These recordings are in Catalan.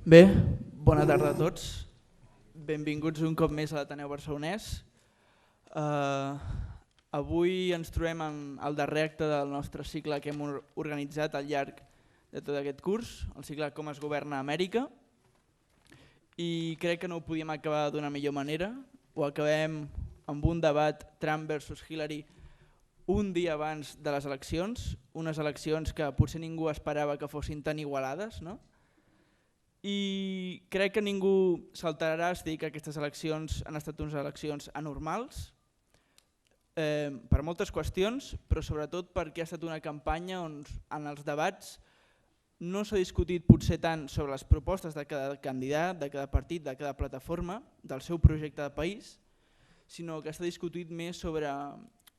Bé, bona tarda a tots. Benvinguts un cop més a l'Ateneu Barcelonès. Avui ens trobem en el darrer acte del nostre cicle que hem organitzat al llarg de tot aquest curs, el cicle Com es governa Amèrica. I crec que no ho podíem acabar d'una millor manera. Ho acabem amb un debat Trump versus Hillary un dia abans de les eleccions, unes eleccions que potser ningú esperava que fossin tan igualades, no? I crec que ningú s'alterarà si dic que aquestes eleccions han estat unes eleccions anormals per moltes qüestions, però sobretot perquè ha estat una campanya on en els debats no s'ha discutit potser tant sobre les propostes de cada candidat, de cada partit, de cada plataforma, del seu projecte de país, sinó que s'ha discutit més sobre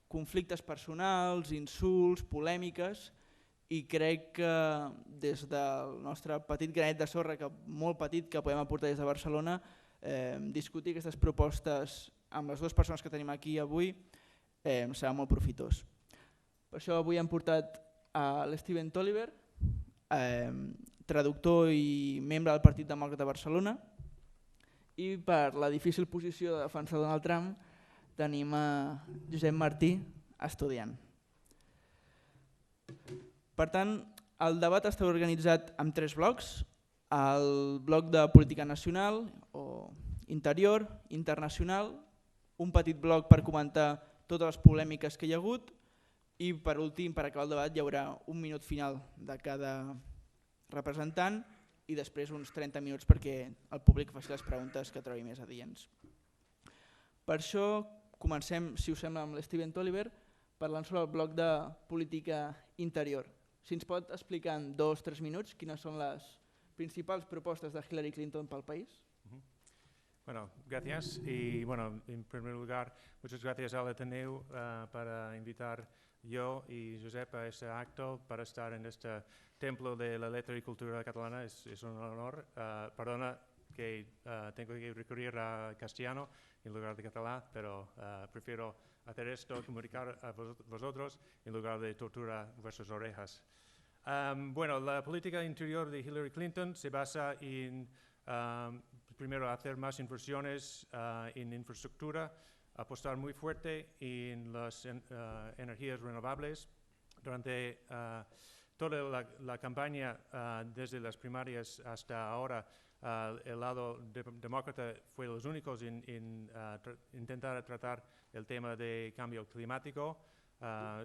conflictes personals, insults, polèmiques, i crec que des del nostre petit granet de sorra, molt petit, que podem aportar des de Barcelona, discutir aquestes propostes amb les dues persones que tenim aquí avui serà molt profitós. Per això avui hem portat a l'Steven Tolliver, traductor i membre del Partit Demòcrata de Barcelona, i per la difícil posició de defensar Donald Trump tenim a Josep Martí, estudiant. Per tant, el debat està organitzat en 3 blocs: el bloc de política nacional o interior, internacional, un petit bloc per comentar totes les polèmiques que hi ha hagut i per últim, per acabar el debat, hi haurà un minut final de cada representant i després uns 30 minuts perquè el públic faci les preguntes que trobi més adients. Per això comencem, si us sembla, amb l'Steven Tolliver parlant sobre el bloc de política interior. Si ens pot explicar en 2 o 3 minuts quines són les principals propuestas de Hillary Clinton para el país. Bueno, gracias. Y bueno, en primer lugar, muchas gracias al Ateneu para invitar yo y Josep a este acto para estar en este templo de la letra y cultura catalana. Es un honor. Perdona que tengo que recurrir a castellano en lugar de catalán, pero prefiero hacer esto, comunicar a vosotros en lugar de torturar vuestras orejas. Bueno, la política interior de Hillary Clinton se basa en, primero, hacer más inversiones en infraestructura, apostar muy fuerte en las energías renovables. Durante toda la campaña, desde las primarias hasta ahora, el lado demócrata fue los únicos en intentar tratar el tema de cambio climático.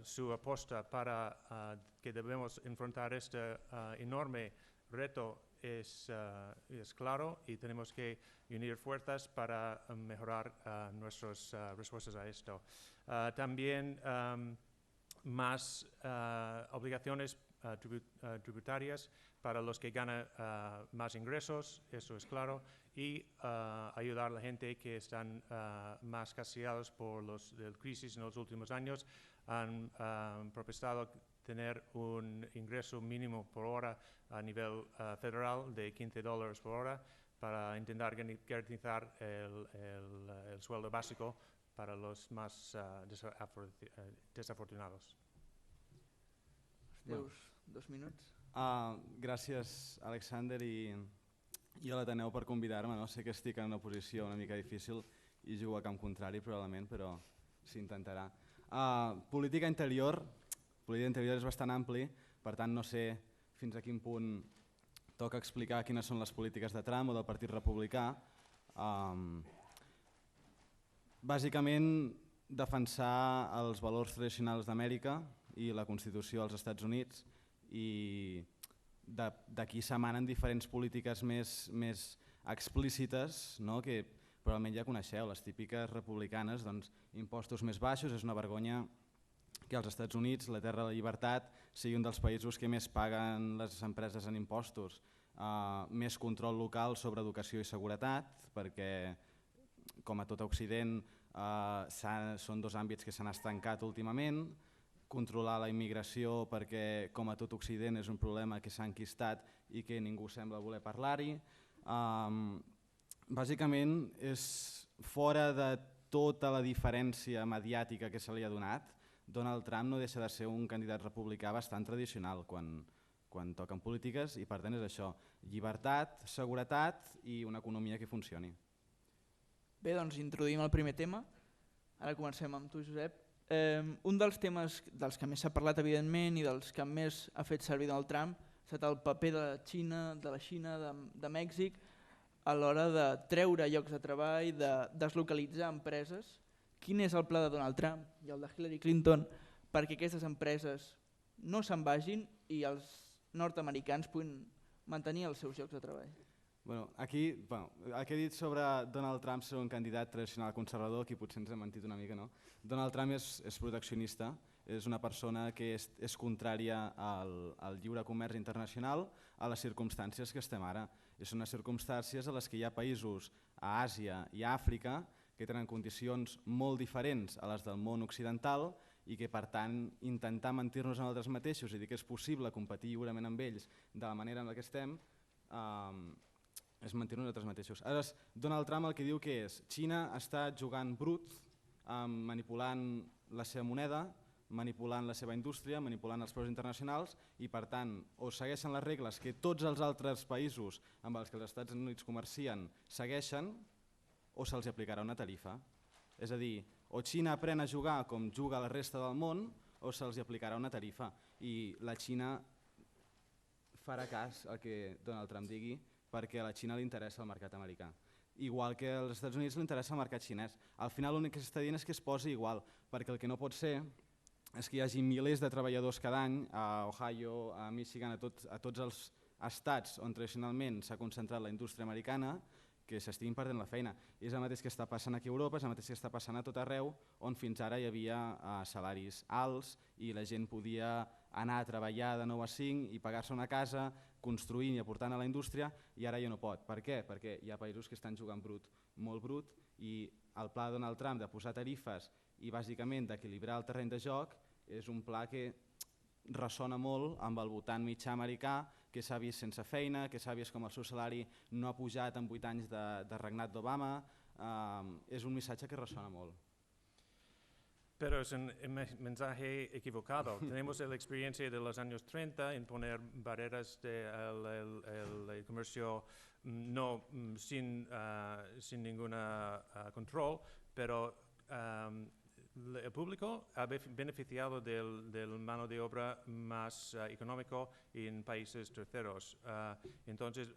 Su apuesta para que debemos enfrentar este enorme reto es claro y tenemos que unir fuerzas para mejorar nuestras respuestas a esto. También más obligaciones tributarias para los que ganan más ingresos, eso es claro, y ayudar a la gente que están más castigados por la crisis en los últimos años. Han propuesto tener un ingreso mínimo por hora a nivel federal de $15 por hora para intentar garantizar el sueldo básico para los más desafortunados. Bueno. 2 minuts. Gràcies, Alexander, i a l'Ateneu per convidar-me. No? Sé que estic en una posició una mica difícil i jugo a camp contrari probablement, però s'intentarà. Política interior és bastant ampli, per tant no sé fins a quin punt toca explicar quines són les polítiques de Trump o del Partit Republicà. Bàsicament defensar els valors tradicionals d'Amèrica i la Constitució dels Estats Units, i d'aquí s'emanen diferents polítiques més explícites, no? Que probablement ja coneixeu, les típiques republicanes, doncs, impostos més baixos. És una vergonya que als Estats Units, la terra de la llibertat, sigui un dels països que més paguen les empreses en impostos. Més control local sobre educació i seguretat, perquè com a tot Occident són 2 àmbits que s'han estancat últimament. Controlar la immigració perquè com a tot Occident és un problema que s'ha enquistat i que ningú sembla voler parlar-hi. Bàsicament és fora de tota la diferència mediàtica que se li ha donat. Donald Trump no deixa de ser un candidat republicà bastant tradicional. Quan quan toquen polítiques, i per tant és això, llibertat, seguretat i una economia que funcioni. Bé, doncs introduïm el primer tema. Ara comencem amb tu, Josep. Un dels temes dels que més s'ha parlat, evidentment, i dels que més ha fet servir Donald Trump ha estat el paper de la Xina, de Mèxic, a l'hora de treure llocs de treball, de deslocalitzar empreses. Quin és el pla de Donald Trump i el de Hillary Clinton perquè aquestes empreses no se'n vagin i els nord-americans puguin mantenir els seus llocs de treball? Aquí, el que he dit sobre Donald Trump ser un candidat tradicional conservador, aquí potser ens hem mentit una mica, no? Donald Trump és proteccionista, és una persona que és contrària al lliure comerç internacional a les circumstàncies que estem ara. Són unes circumstàncies a les que hi ha països a Àsia i a Àfrica que tenen condicions molt diferents a les del món occidental i que per tant intentar mentir-nos en nosaltres mateixos i dir que és possible competir lliurement amb ells de la manera en la que estem és mentir-nos nosaltres mateixos. Ara, Donald Trump el que diu que és Xina està jugant brut, manipulant la seva moneda, manipulant la seva indústria, manipulant els preus internacionals i per tant o segueixen les regles que tots els altres països amb els que els Estats Units comercien segueixen o se'ls aplicarà una tarifa. És a dir, o Xina aprèn a jugar com juga la resta del món o se'ls aplicarà una tarifa i la Xina farà cas al que Donald Trump digui perquè a la Xina li interessa el mercat americà. Igual que als Estats Units li interessa el mercat xinès. Al final l'únic que s'està dient és que es posi igual, perquè el que no pot ser és que hi hagi milers de treballadors cada any a Ohio, a Michigan, a tots els estats on tradicionalment s'ha concentrat la indústria americana, que s'estiguin perdent la feina. És el mateix que està passant aquí a Europa, és el mateix que està passant a tot arreu, on fins ara hi havia salaris alts i la gent podia anar a treballar de 9 a 5 i pagar-se una casa, construint i aportant a la indústria, i ara ja no pot. Per què? Perquè hi ha països que estan jugant brut, molt brut, i el pla de Donald Trump de posar tarifes i bàsicament d'equilibrar el terreny de joc és un pla que ressona molt amb el votant mitjà americà, que s'ha vist sense feina, que s'ha vist com el seu salari no ha pujat en 8 anys de regnat d'Obama. És un missatge que ressona molt. Pero es un mensaje equivocado. Tenemos la experiencia de los años 30 en poner barreras del comercio no sin ningún control, pero el público ha beneficiado del mano de obra más económico en países terceros. Entonces,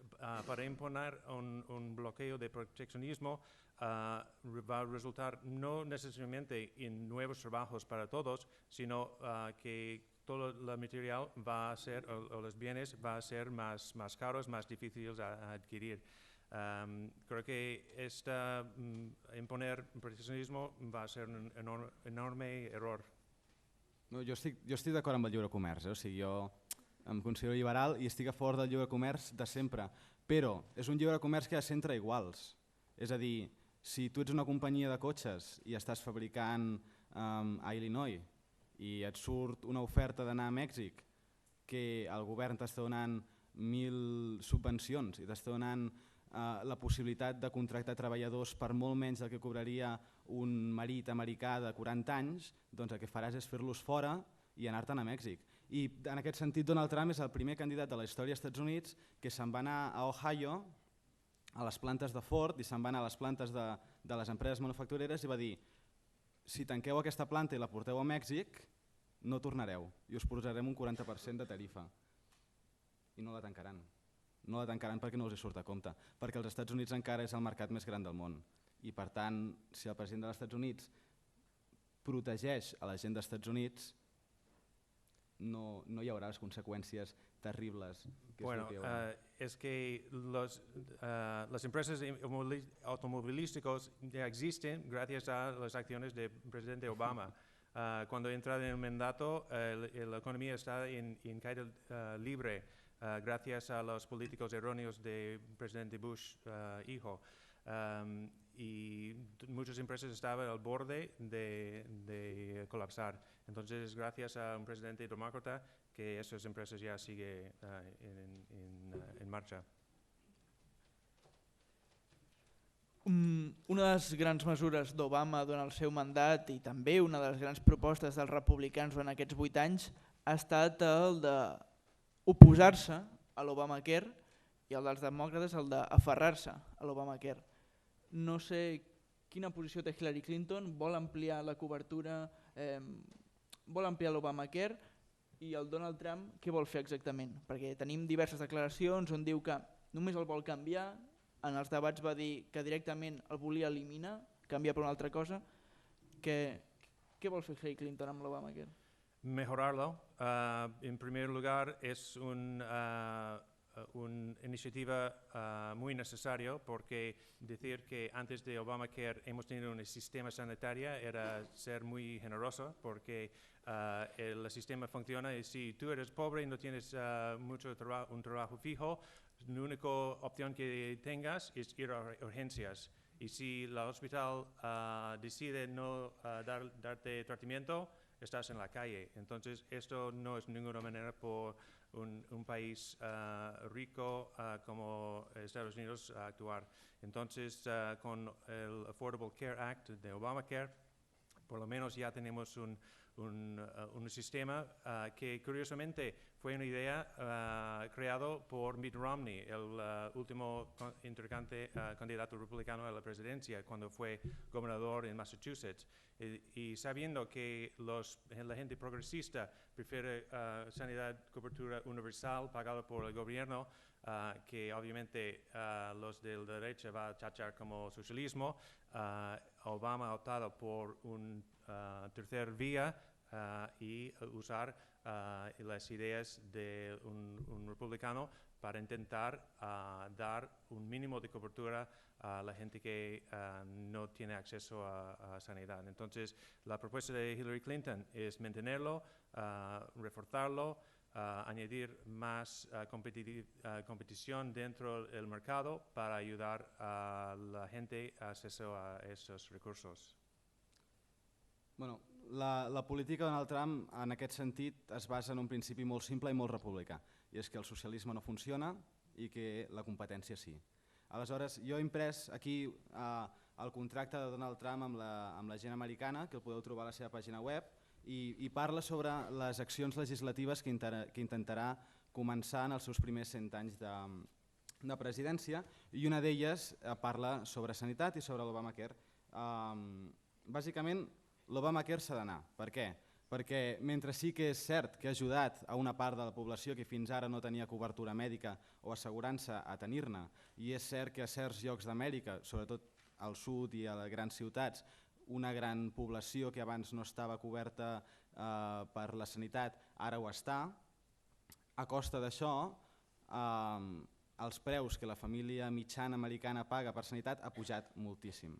para imponer un bloqueo de proteccionismo va a resultar no necesariamente en nuevos trabajos para todos, sino que todo el material va a ser, o los bienes va a ser más caros, más difíciles a adquirir. Creo que imponer proteccionismo va a ser un enorme error. No, jo estic d'acord amb el lliure comerç, o sigui, jo em considero liberal i estic a favor del lliure comerç de sempre, però és un lliure comerç que ha de ser entre iguals. És a dir, si tu ets una companyia de cotxes i estàs fabricant a Illinois i et surt una oferta d'anar a Mèxic que el govern t'està donant 1.000 subvencions i t'està donant la possibilitat de contractar treballadors per molt menys del que cobraria un marit americà de 40 anys, doncs el que faràs és fer-los fora i anar-te'n a Mèxic. I en aquest sentit Donald Trump és el primer candidat de la història dels Estats Units que se'n va anar a Ohio, a les plantes de Ford, i se'n va anar a les plantes de les empreses manufactureres i va dir: si tanqueu aquesta planta i la porteu a Mèxic, no tornareu i us posarem un 40% de tarifa. I no la tancaran. No la tancaran perquè no els surt a compte, perquè els Estats Units encara és el mercat més gran del món. I per tant, si el president dels Estats Units protegeix a la gent dels Estats Units, no hi haurà les conseqüències terribles. Bueno, es que las empresas automovilísticas ya existen gracias a las acciones del presidente Obama. Cuando entra en el mandato, la economía está en caída libre gracias a los políticos erróneos del presidente Bush hijo. Y muchas empresas estaban al borde de colapsar. Entonces, gracias a un presidente demócrata, que esas empresas ya siguen en marcha. Una de les grans mesures d'Obama durant el seu mandat i també una de les grans propostes dels republicans durant aquests 8 anys ha estat el de oposar-se a l'Obamacare i el dels demòcrates el d'aferrar-se a l'Obamacare. No sé quina posició té Hillary Clinton, vol ampliar la cobertura, vol ampliar l'Obamacare, i el Donald Trump què vol fer exactament? Perquè tenim diverses declaracions on diu que només el vol canviar, en els debats va dir que directament el volia eliminar, canviar per una altra cosa. Què vol fer Hillary Clinton amb l'Obamacare? Mejorarlo. En primer lugar, es una iniciativa muy necesaria porque decir que antes de Obamacare hemos tenido un sistema sanitario era ser muy generoso porque el sistema funciona y si tú eres pobre y no tienes un trabajo fijo, la única opción que tengas es ir a urgencias. Y si el hospital decide no darte tratamiento, estás en la calle. Entonces, esto no es de ninguna manera por un país rico como Estados Unidos actuar. Entonces, con el Affordable Care Act de Obamacare, por lo menos ya tenemos un sistema que curiosamente fue una idea creado por Mitt Romney, el último candidato republicano a la presidencia cuando fue gobernador en Massachusetts. Y sabiendo que la gente progresista prefiere sanidad, cobertura universal pagada por el gobierno, que obviamente los de la derecha va a tachar como socialismo, Obama ha optado por un tercer vía y usar las ideas de un republicano para intentar dar un mínimo de cobertura a la gente que no tiene acceso a sanidad. Entonces, la propuesta de Hillary Clinton es mantenerlo, reforzarlo, añadir más competición dentro del mercado para ayudar a la gente a acceso a esos recursos. Bueno, la política de Donald Trump en aquest sentit es basa en un principi molt simple i molt republicà, i és que el socialisme no funciona i que la competència sí. Aleshores, jo he imprès aquí el contracte de Donald Trump amb la gent americana, que el podeu trobar a la seva pàgina web, i parla sobre les accions legislatives que intentarà començar en els seus primers 100 anys de presidència, i una d'elles parla sobre sanitat i sobre l'Obamacare. Bàsicament, l'Obamacare s'ha d'anar. Per què? Perquè mentre sí que és cert que ha ajudat a una part de la població que fins ara no tenia cobertura mèdica o assegurança a tenir-ne, i és cert que a certs llocs d'Amèrica, sobretot al sud i a les grans ciutats, una gran població que abans no estava coberta per la sanitat ara ho està, a costa d'això els preus que la família mitjana americana paga per sanitat ha pujat moltíssim.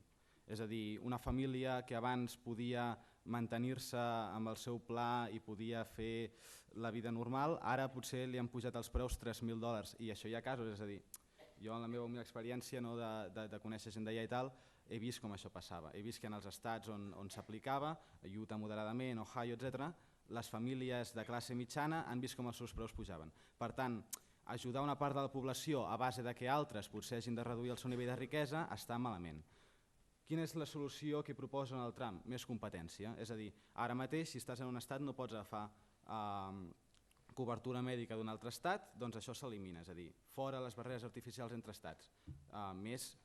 És a dir, una família que abans podia mantenir-se amb el seu pla i podia fer la vida normal, ara potser li han pujat els preus $3.000, i això hi ha casos, és a dir, jo en la meva experiència de conèixer gent d'allà i tal, he vist com això passava. He vist que en els estats on s'aplicava, a Utah moderadament, Ohio, etc., les famílies de classe mitjana han vist com els seus preus pujaven. Per tant, ajudar una part de la població a base de que altres potser hagin de reduir el seu nivell de riquesa està malament. Quina és la solució que proposa Donald Trump? Més competència. És a dir, ara mateix, si estàs en un estat no pots agafar cobertura mèdica d'un altre estat, doncs això s'elimina. És a dir, fora les barreres artificials entre estats. Més,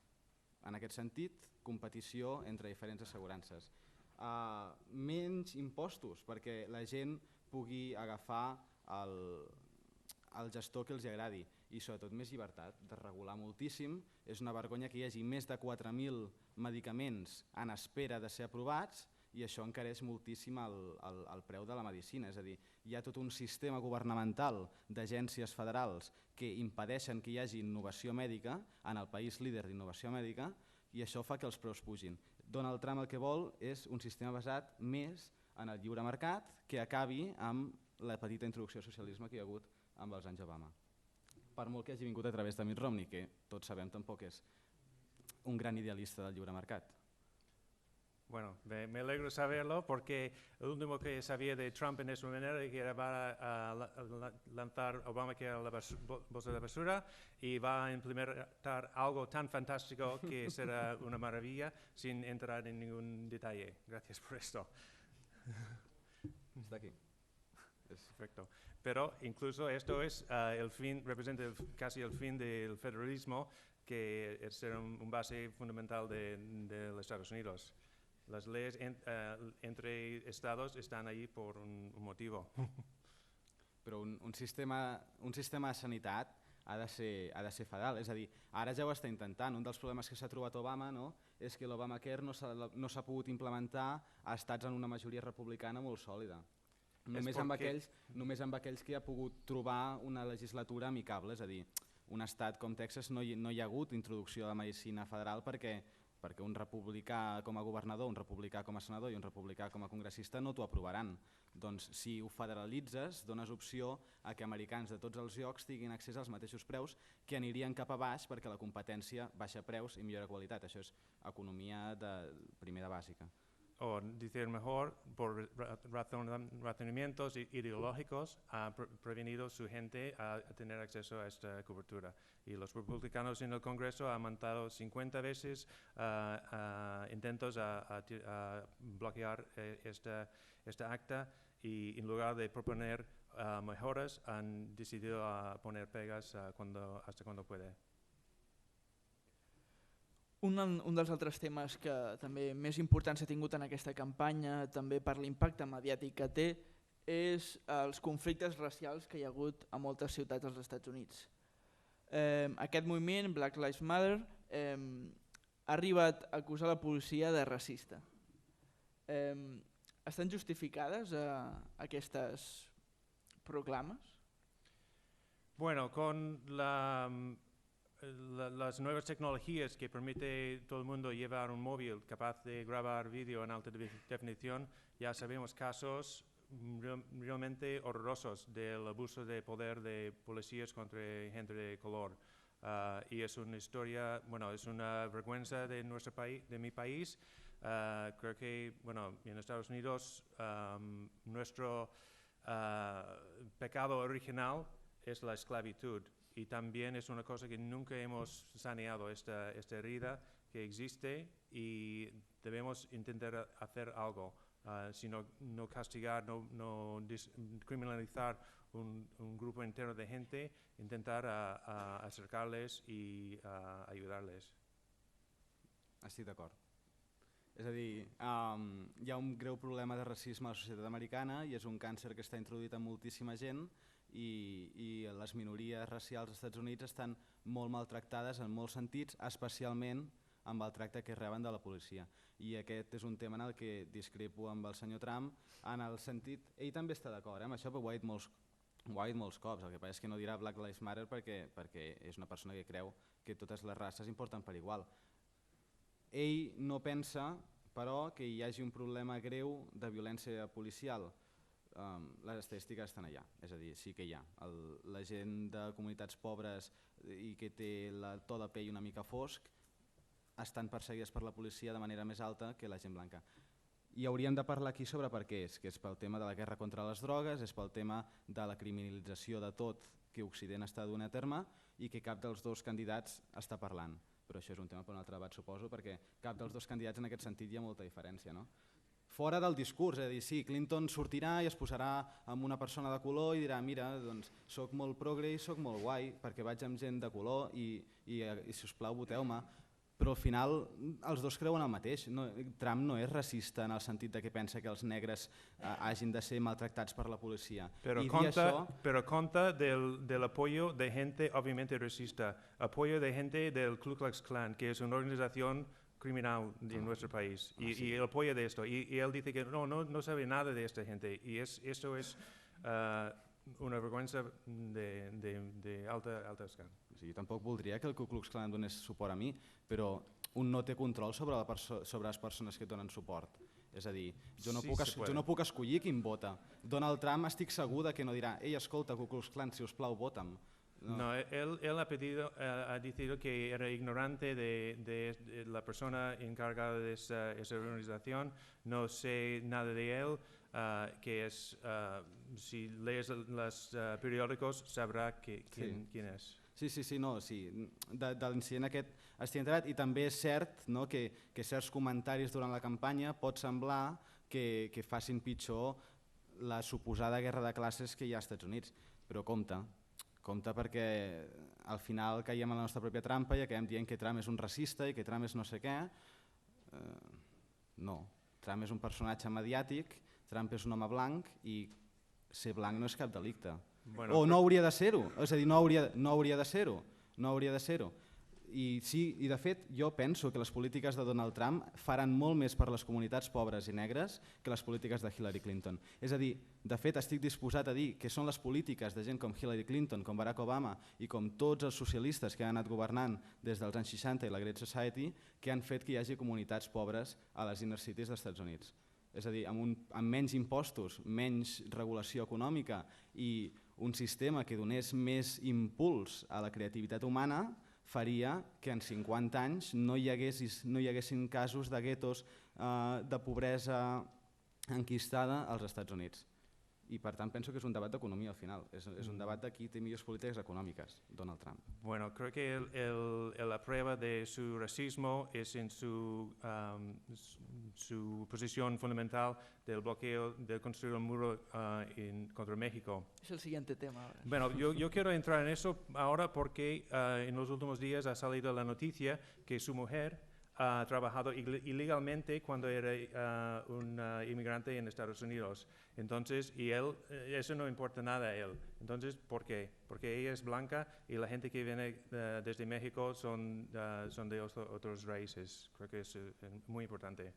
en aquest sentit, competició entre diferents assegurances. Menys impostos, perquè la gent pugui agafar el gestor que els agradi, i sobretot més llibertat de regular moltíssim. És una vergonya que hi hagi més de 4.000 medicaments en espera de ser aprovats, i això encareix moltíssim el preu de la medicina. És a dir, hi ha tot un sistema governamental d'agències federals que impedeixen que hi hagi innovació mèdica en el país líder d'innovació mèdica, i això fa que els preus pugin. Donald Trump el que vol és un sistema basat més en el lliure mercat que acabi amb la petita introducció al socialisme que hi ha hagut amb els anys Obama. Per molt que hagi vingut a través de Mitt Romney, que tots sabem tampoc és un gran idealista del lliure mercat. Bueno, me alegro saberlo porque lo último que sabía de Trump en esta manera es que va a lanzar Obamacare a la bolsa de basura y va a implementar algo tan fantástico que será una maravilla sin entrar en ningún detalle. Gracias por esto. Está aquí. Perfecto. pero incluso esto es representa casi el fin del federalismo, que es un base fundamental de los Estados Unidos. Las leyes entre estados están ahí por un motivo. Però un sistema de sanitat ha de ser federal, és a dir, ara ja ho està intentant. Un dels problemes que s'ha trobat Obama, no, és que l'Obamacare no s'ha pogut implementar a estats amb una majoria republicana molt sòlida. Només amb aquells que ha pogut trobar una legislatura amicable, és a dir, un estat com Texas no hi ha hagut introducció de medicina federal perquè un republicà com a governador, un republicà com a senador i un republicà com a congressista no t'ho aprovaran. Doncs si ho federalitzes, dones opció a que americans de tots els llocs tinguin accés als mateixos preus, que anirien cap a baix perquè la competència baixa preus i millora qualitat. Això és economia primer de bàsica. O decir mejor, por razonamientos ideológicos ha prevenido su gente a tener acceso a esta cobertura. Y los republicanos en el Congreso han mandado 50 veces intentos a bloquear esta acta, y en lugar de proponer mejoras han decidido poner pegas hasta cuando puede. Un dels altres temes que també més importància ha tingut en aquesta campanya, també per l'impacte mediàtic que té, és els conflictes racials que hi ha hagut a moltes ciutats dels Estats Units. Aquest moviment, Black Lives Matter, ha arribat a acusar la policia de racista. Estan justificades aquestes proclames? Bueno, con las nuevas tecnologías que permite todo el mundo llevar un móvil capaz de grabar vídeo en alta definición, ya sabemos casos realmente horrorosos del abuso de poder de policías contra gente de color. Y es una historia, bueno, es una vergüenza de nuestro país, de mi país. Creo que, bueno, en Estados Unidos nuestro pecado original es la esclavitud. Y también es una cosa que nunca hemos saneado, esta herida que existe, y debemos intentar hacer algo, sino no castigar, no criminalizar un grupo entero de gente, intentar acercarles y ayudarles. Estic d'acord. És a dir, hi ha un greu problema de racisme a la societat americana i és un càncer que està introduït en moltíssima gent, i les minories racials als Estats Units estan molt maltractades en molts sentits, especialment amb el tracte que reben de la policia. I aquest és un tema en el que discrepo amb el senyor Trump, en el sentit, ell també està d'acord amb això, però ho ha dit molts cops. El que passa és que no dirà Black Lives Matter perquè és una persona que creu que totes les races importen per igual. Ell no pensa, però, que hi hagi un problema greu de violència policial. Les estadístiques estan allà, és a dir, sí que hi ha. La gent de comunitats pobres i que té el to de pell una mica fosc estan perseguides per la policia de manera més alta que la gent blanca. I hauríem de parlar aquí sobre per què és, que és pel tema de la guerra contra les drogues, és pel tema de la criminalització de tot que Occident està duent a terme i que cap dels dos candidats està parlant. Però això és un tema per un altre debat, suposo, perquè cap dels dos candidats en aquest sentit hi ha molta diferència, no? Fora del discurs, és a dir, sí, Clinton sortirà i es posarà amb una persona de color i dirà, mira, doncs soc molt progre i soc molt guai perquè vaig amb gent de color i sisplau voteu-me, però al final els dos creuen el mateix. Trump no és racista en el sentit que pensa que els negres hagin de ser maltractats per la policia. Pero conta del apoyo de gente obviamente racista, apoyo de gente del Ku Klux Klan, que es una organización criminal en nuestro país, y el apoyo de esto, y él dice que no sabe nada de esta gente, y eso es una vergüenza de alta escala. Jo tampoc voldria que el Ku Klux Klan donés suport a mi, però un no té control sobre les persones que donen suport. És a dir, jo no puc escollir qui em vota. Donald Trump estic segur que no dirà «Ei, escolta, Ku Klux Klan, si us plau, vota'm». No, él ha decidido que era ignorante de la persona encargada de esa organización, no sé nada de él, que es, si lees los periódicos sabrá quién es. Sí, de l'incident aquest estic enterat, i també és cert que certs comentaris durant la campanya pot semblar que facin pitjor la suposada guerra de classes que hi ha als Estats Units. Però compte perquè al final caiem a la nostra pròpia trampa i acabem dient que Trump és un racista i que Trump és no sé què. No, Trump és un personatge mediàtic, Trump és un home blanc i ser blanc no és cap delicte. O no hauria de ser-ho, és a dir, no hauria de ser-ho. No hauria de ser-ho. I sí, i de fet jo penso que les polítiques de Donald Trump faran molt més per les comunitats pobres i negres que les polítiques de Hillary Clinton. És a dir, de fet estic disposat a dir que són les polítiques de gent com Hillary Clinton, com Barack Obama i com tots els socialistes que han anat governant des dels anys 60 i la Great Society que han fet que hi hagi comunitats pobres a les inner cities dels Estats Units. És a dir, amb menys impostos, menys regulació econòmica i un sistema que donés més impuls a la creativitat humana faria que en 50 anys no hi haguessin casos de guetos de pobresa enquistada als Estats Units. I per tant penso que és un debat d'economia al final, és un debat de qui té millors polítiques econòmiques, Donald Trump. Bueno, creo que la prueba de su racismo es en su posición fundamental del bloqueo de construir un muro contra México. Es el siguiente tema ahora. Bueno, yo quiero entrar en eso ahora porque en los últimos días ha salido la noticia que su mujer ha trabajado ilegalmente cuando era un inmigrante en Estados Unidos. Entonces, y él, eso no importa nada a él. Entonces, ¿por qué? Porque ella es blanca y la gente que viene desde México son de otros raíces. Creo que es muy importante.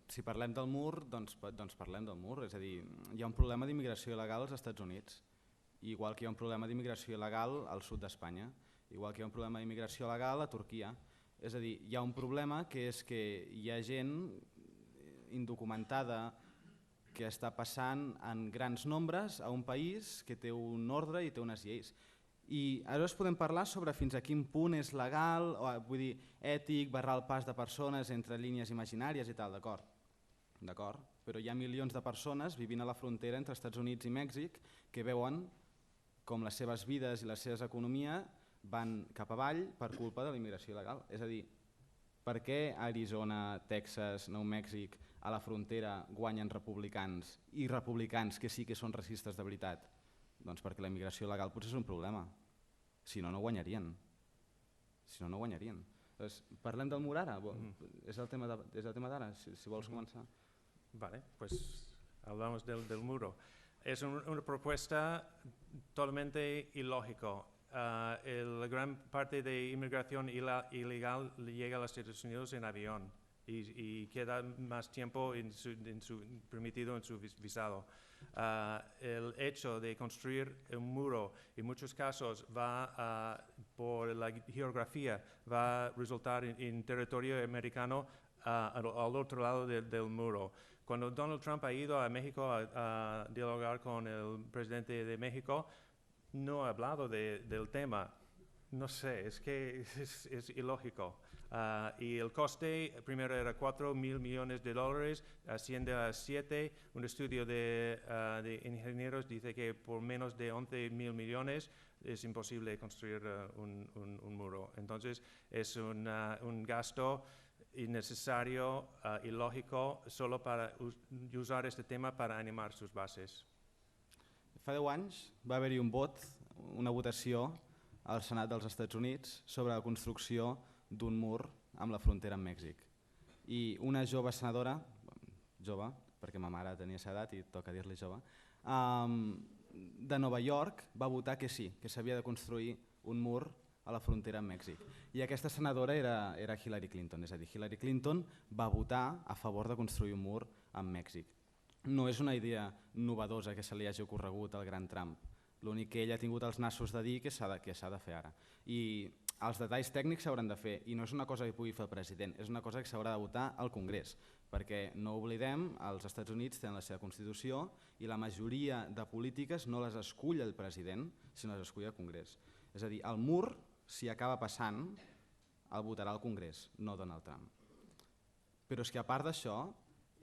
Si parlem del mur, doncs parlem del mur. És a dir, hi ha un problema d'immigració il·legal als Estats Units, igual que hi ha un problema d'immigració il·legal al sud d'Espanya, igual que hi ha un problema d'immigració il·legal a Turquia. És a dir, hi ha un problema que és que hi ha gent indocumentada que està passant en grans nombres a un país que té un ordre i té unes lleis. I ara podem parlar sobre fins a quin punt és legal, vull dir, ètic, barrar el pas de persones entre línies imaginàries i tal, d'acord, però hi ha milions de persones vivint a la frontera entre Estats Units i Mèxic que veuen com les seves vides i les seves economies van cap avall per culpa de la immigració il·legal. És a dir, per què a Arizona, Texas, Nou Mèxic, a la frontera guanyen republicans i republicans que sí que són racistes de veritat? Doncs perquè la immigració il·legal potser és un problema. Si no, no guanyarien. Doncs parlem del mur ara? És el tema d'ara, si vols començar. Vale, pues hablamos del muro. Es una propuesta totalmente ilógica. La gran parte de inmigración ilegal llega a los Estados Unidos en avión y queda más tiempo permitido en su visado. El hecho de construir un muro en muchos casos por la geografía va a resultar en territorio americano al otro lado del muro. Cuando Donald Trump ha ido a México a dialogar con el presidente de México, no ha hablado del tema. No sé, es que es ilógico. Y el coste primero era $4,000 millones, asciende a 7. Un estudio de ingenieros dice que por menos de 11,000 millones es imposible construir un muro. Entonces es un gasto innecesario, ilógico, solo para usar este tema para animar sus bases. Fa 10 anys va haver-hi un vot, una votació al Senat dels Estats Units sobre la construcció d'un mur amb la frontera amb Mèxic. I una jove senadora, jove, perquè ma mare tenia aquesta edat i toca dir-li jove, de Nova York va votar que sí, que s'havia de construir un mur a la frontera amb Mèxic. I aquesta senadora era Hillary Clinton, és a dir, Hillary Clinton va votar a favor de construir un mur amb Mèxic. No és una idea novedosa que se li hagi ocorregut al gran Trump. L'únic que ell ha tingut els nassos de dir que s'ha de fer ara. I els detalls tècnics s'hauran de fer, i no és una cosa que pugui fer el president, és una cosa que s'haurà de votar al Congrés, perquè no oblidem, els Estats Units tenen la seva Constitució i la majoria de polítiques no les escull el president, sinó les escull el Congrés. És a dir, el mur, si acaba passant, el votarà el Congrés, no Donald Trump. Però és que a part d'això,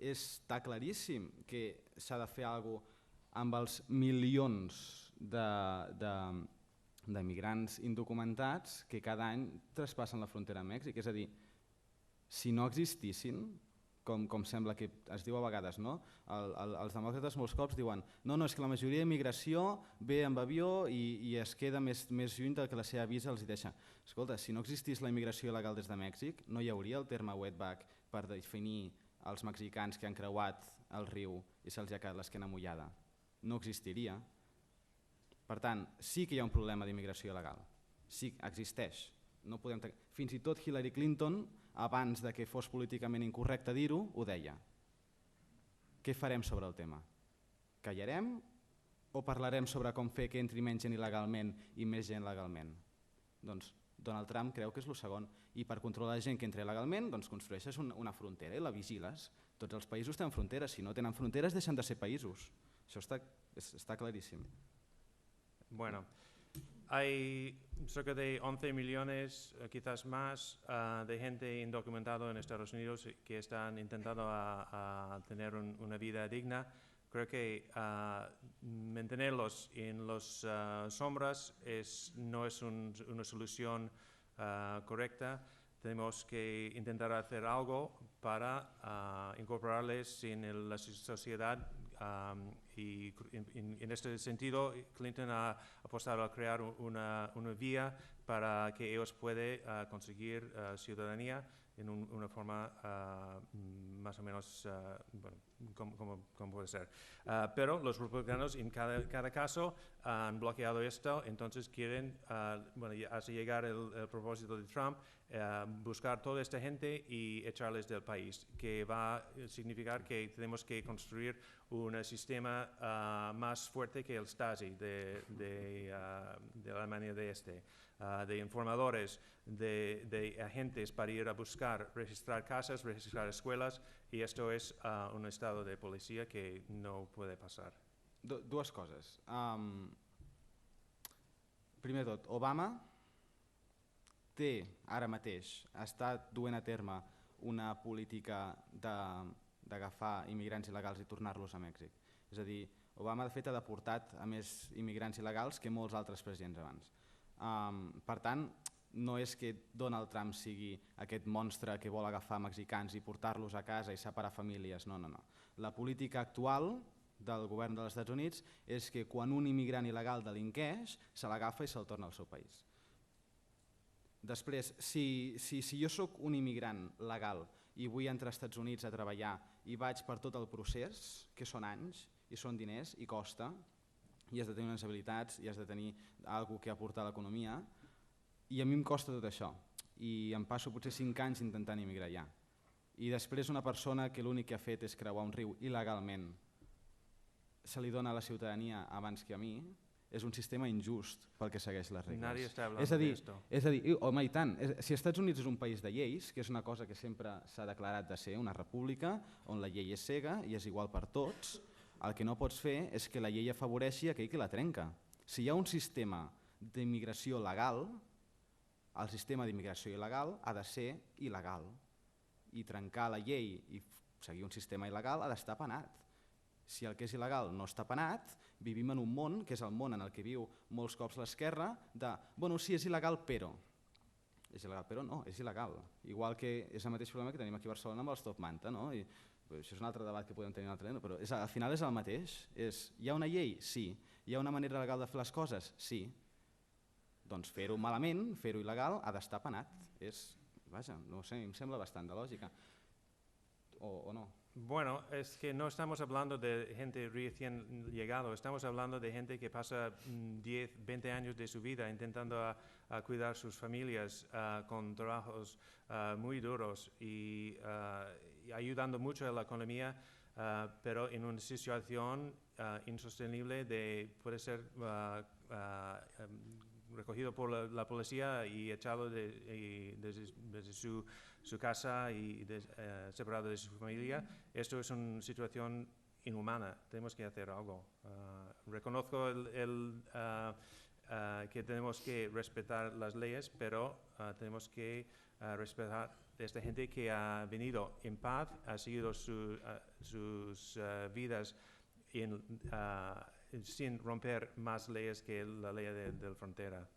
està claríssim que s'ha de fer alguna cosa amb els milions d'emigrants indocumentats que cada any traspassen la frontera a Mèxic. És a dir, si no existissin, com sembla que es diu a vegades, no? Els demòcrates molts cops diuen no, és que la majoria d'immigració ve amb avió i es queda més lluny del que la seva visa els hi deixa. Escolta, si no existís la immigració il·legal des de Mèxic, no hi hauria el terme wetback per definir els mexicans que han creuat el riu i se'ls ha quedat l'esquena mullada. No existiria. Per tant, sí que hi ha un problema d'immigració il·legal. Sí, existeix. No podem... Fins i tot Hillary Clinton, abans de que fos políticament incorrecte dir-ho, ho deia. Què farem sobre el tema? Callarem o parlarem sobre com fer que entri menys gent il·legalment i més gent legalment? Doncs Donald Trump creu que és el segon. I per controlar la gent que entra il·legalment construeixes una frontera i la vigiles. Tots els països tenen fronteres. Si no tenen fronteres deixen de ser països. Això està claríssim. Bueno, hay cerca de 11 millones, quizás más, de gente indocumentada en Estados Unidos que están intentando a tener una vida digna. Creo que mantenerlos en las sombras no es una solución correcta. Tenemos que intentar hacer algo para incorporarles en la sociedad. Y en este sentido, Clinton ha apostado a crear una vía para que ellos puedan conseguir ciudadanía en una forma más o menos, bueno, como puede ser. Pero los republicanos en cada caso han bloqueado esto, entonces quieren, bueno, hasta llegar el propósito de Trump, buscar toda esta gente y echarles del país, que va a significar que tenemos que construir un sistema más fuerte que el Stasi de Alemania de Este, de informadores, de agentes para ir a buscar, registrar casas, registrar escuelas, y esto es un estado de policía que no puede pasar. Dues coses. Primer de tot, Obama ara mateix està duent a terme una política d'agafar immigrants il·legals i tornar-los a Mèxic. És a dir, Obama de fet ha deportat a més immigrants il·legals que molts altres presidents abans. Per tant, no és que Donald Trump sigui aquest monstre que vol agafar mexicans i portar-los a casa i separar famílies, no. La política actual del govern dels Estats Units és que quan un immigrant il·legal delinqueix, se l'agafa i se'l torna al seu país. Després, si jo sóc un immigrant legal i vull entrar als Estats Units a treballar i vaig per tot el procés, que són anys, i són diners, i costa, i has de tenir unes habilitats, i has de tenir alguna cosa que aportar a l'economia, i a mi em costa tot això, i em passo potser 5 anys intentant immigrar allà. I després una persona que l'únic que ha fet és creuar un riu il·legalment se li dona la ciutadania abans que a mi, és un sistema injust pel que segueix les regles. Nadie está hablando de esto. És a dir, home, i tant, si els Estats Units és un país de lleis, que és una cosa que sempre s'ha declarat de ser una república, on la llei és cega i és igual per tots, el que no pots fer és que la llei afavoreixi aquell que la trenca. Si hi ha un sistema d'immigració legal, el sistema d'immigració il·legal ha de ser il·legal, i trencar la llei i seguir un sistema il·legal ha d'estar penat. Si el que és il·legal no està penat, vivim en un món, que és el món en el que viu molts cops l'esquerra, de, bueno, sí, és il·legal, però. És il·legal, però no, és il·legal. Igual que és el mateix problema que tenim aquí a Barcelona amb els top manta, no? I això és un altre debat que podem tenir un altre, però al final és el mateix. Hi ha una llei? Sí. Hi ha una manera legal de fer les coses? Sí. Doncs fer-ho malament, fer-ho il·legal, ha d'estar penat. Vaja, no sé, em sembla bastant de lògica. O no? Bueno, es que no estamos hablando de gente recién llegado, estamos hablando de gente que pasa 10, 20 años de su vida intentando a cuidar sus familias con trabajos muy duros y ayudando mucho a la economía, pero en una situación insostenible puede ser recogido por la policía y echado desde su casa y separado de su familia. Esto es una situación inhumana, tenemos que hacer algo. Reconozco que tenemos que respetar las leyes, pero tenemos que respetar a esta gente que ha venido en paz, ha seguido sus vidas sin romper más leyes que la ley de la frontera.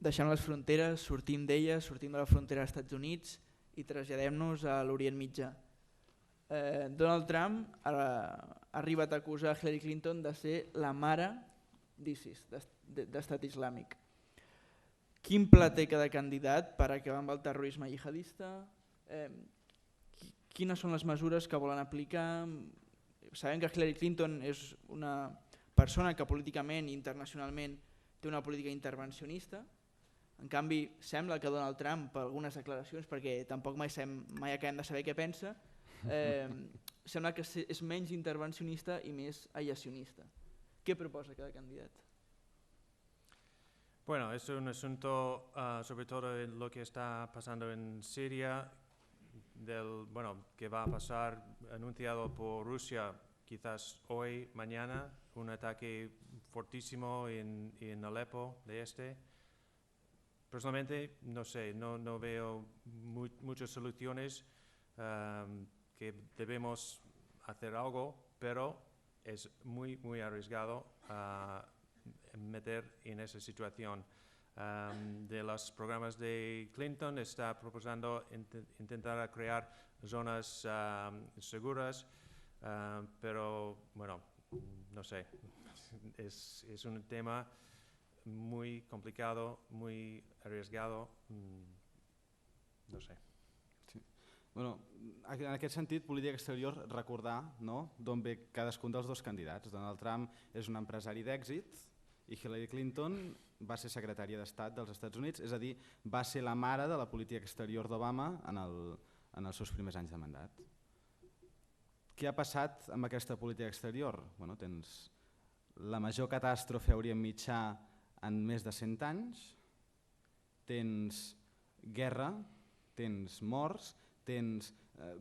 Deixem les fronteres, sortim d'elles, sortim de la frontera als Estats Units i traslladem-nos a l'Orient Mitjà. Donald Trump ha arribat a acusar Hillary Clinton de ser la mare d'ISIS, d'estat islàmic. Quin pla té cada candidat per acabar amb el terrorisme jihadista? Quines són les mesures que volen aplicar? Sabem que Hillary Clinton és una persona que políticament i internacionalment té una política intervencionista. En canvi, sembla que Donald Trump, per algunes declaracions, perquè tampoc mai acabem de saber què pensa, sembla que és menys intervencionista i més aislacionista. ¿Qué proposa cada candidato? Bueno, es un asunto, sobre todo en lo que está pasando en Siria, que va a pasar, anunciado por Rusia quizás hoy, mañana, un ataque fortísimo en Alepo de este. Personalmente, no sé, no veo muchas soluciones, que debemos hacer algo, pero es muy arriesgado meter en esa situación. De los programas de Clinton está proposando intentar crear zonas seguras, pero bueno, no sé, es un tema muy complicado, muy arriesgado, no sé. Sí. Bueno, en aquest sentit, política exterior, recordar d'on ve cadascun dels dos candidats. Donald Trump és un empresari d'èxit i Hillary Clinton va ser secretària d'Estat dels Estats Units, és a dir, va ser la mare de la política exterior d'Obama en els seus primers anys de mandat. Què ha passat amb aquesta política exterior? Bueno, tens la major catàstrofe a Orient Mitjà en més de 100 anys, tens guerra, tens morts, tens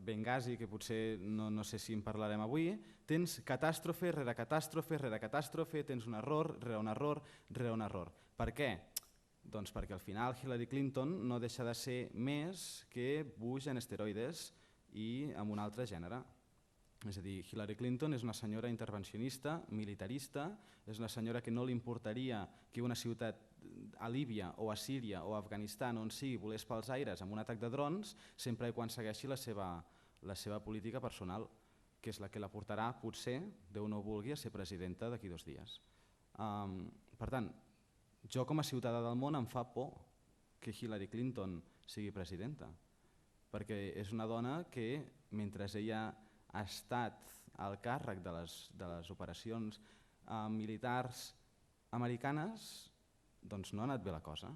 Benghazi, que potser no sé si en parlarem avui, tens catàstrofe rere catàstrofe rere catàstrofe, tens un error rere un error rere un error. Per què? Doncs perquè al final Hillary Clinton no deixa de ser més que Bush en esteroides i amb un altre gènere. És a dir, Hillary Clinton és una senyora intervencionista, militarista, és una senyora que no li importaria que una ciutat a Líbia o a Síria o a Afganistan on sigui volés pels aires amb un atac de drons sempre i quan segueixi la seva política personal, que és la que la portarà, potser, Déu no ho vulgui, a ser presidenta d'aquí 2 dies. Per tant, jo com a ciutadà del món em fa por que Hillary Clinton sigui presidenta, perquè és una dona que, mentre ella ha estat al càrrec de les operacions militars americanes, doncs no ha anat bé la cosa.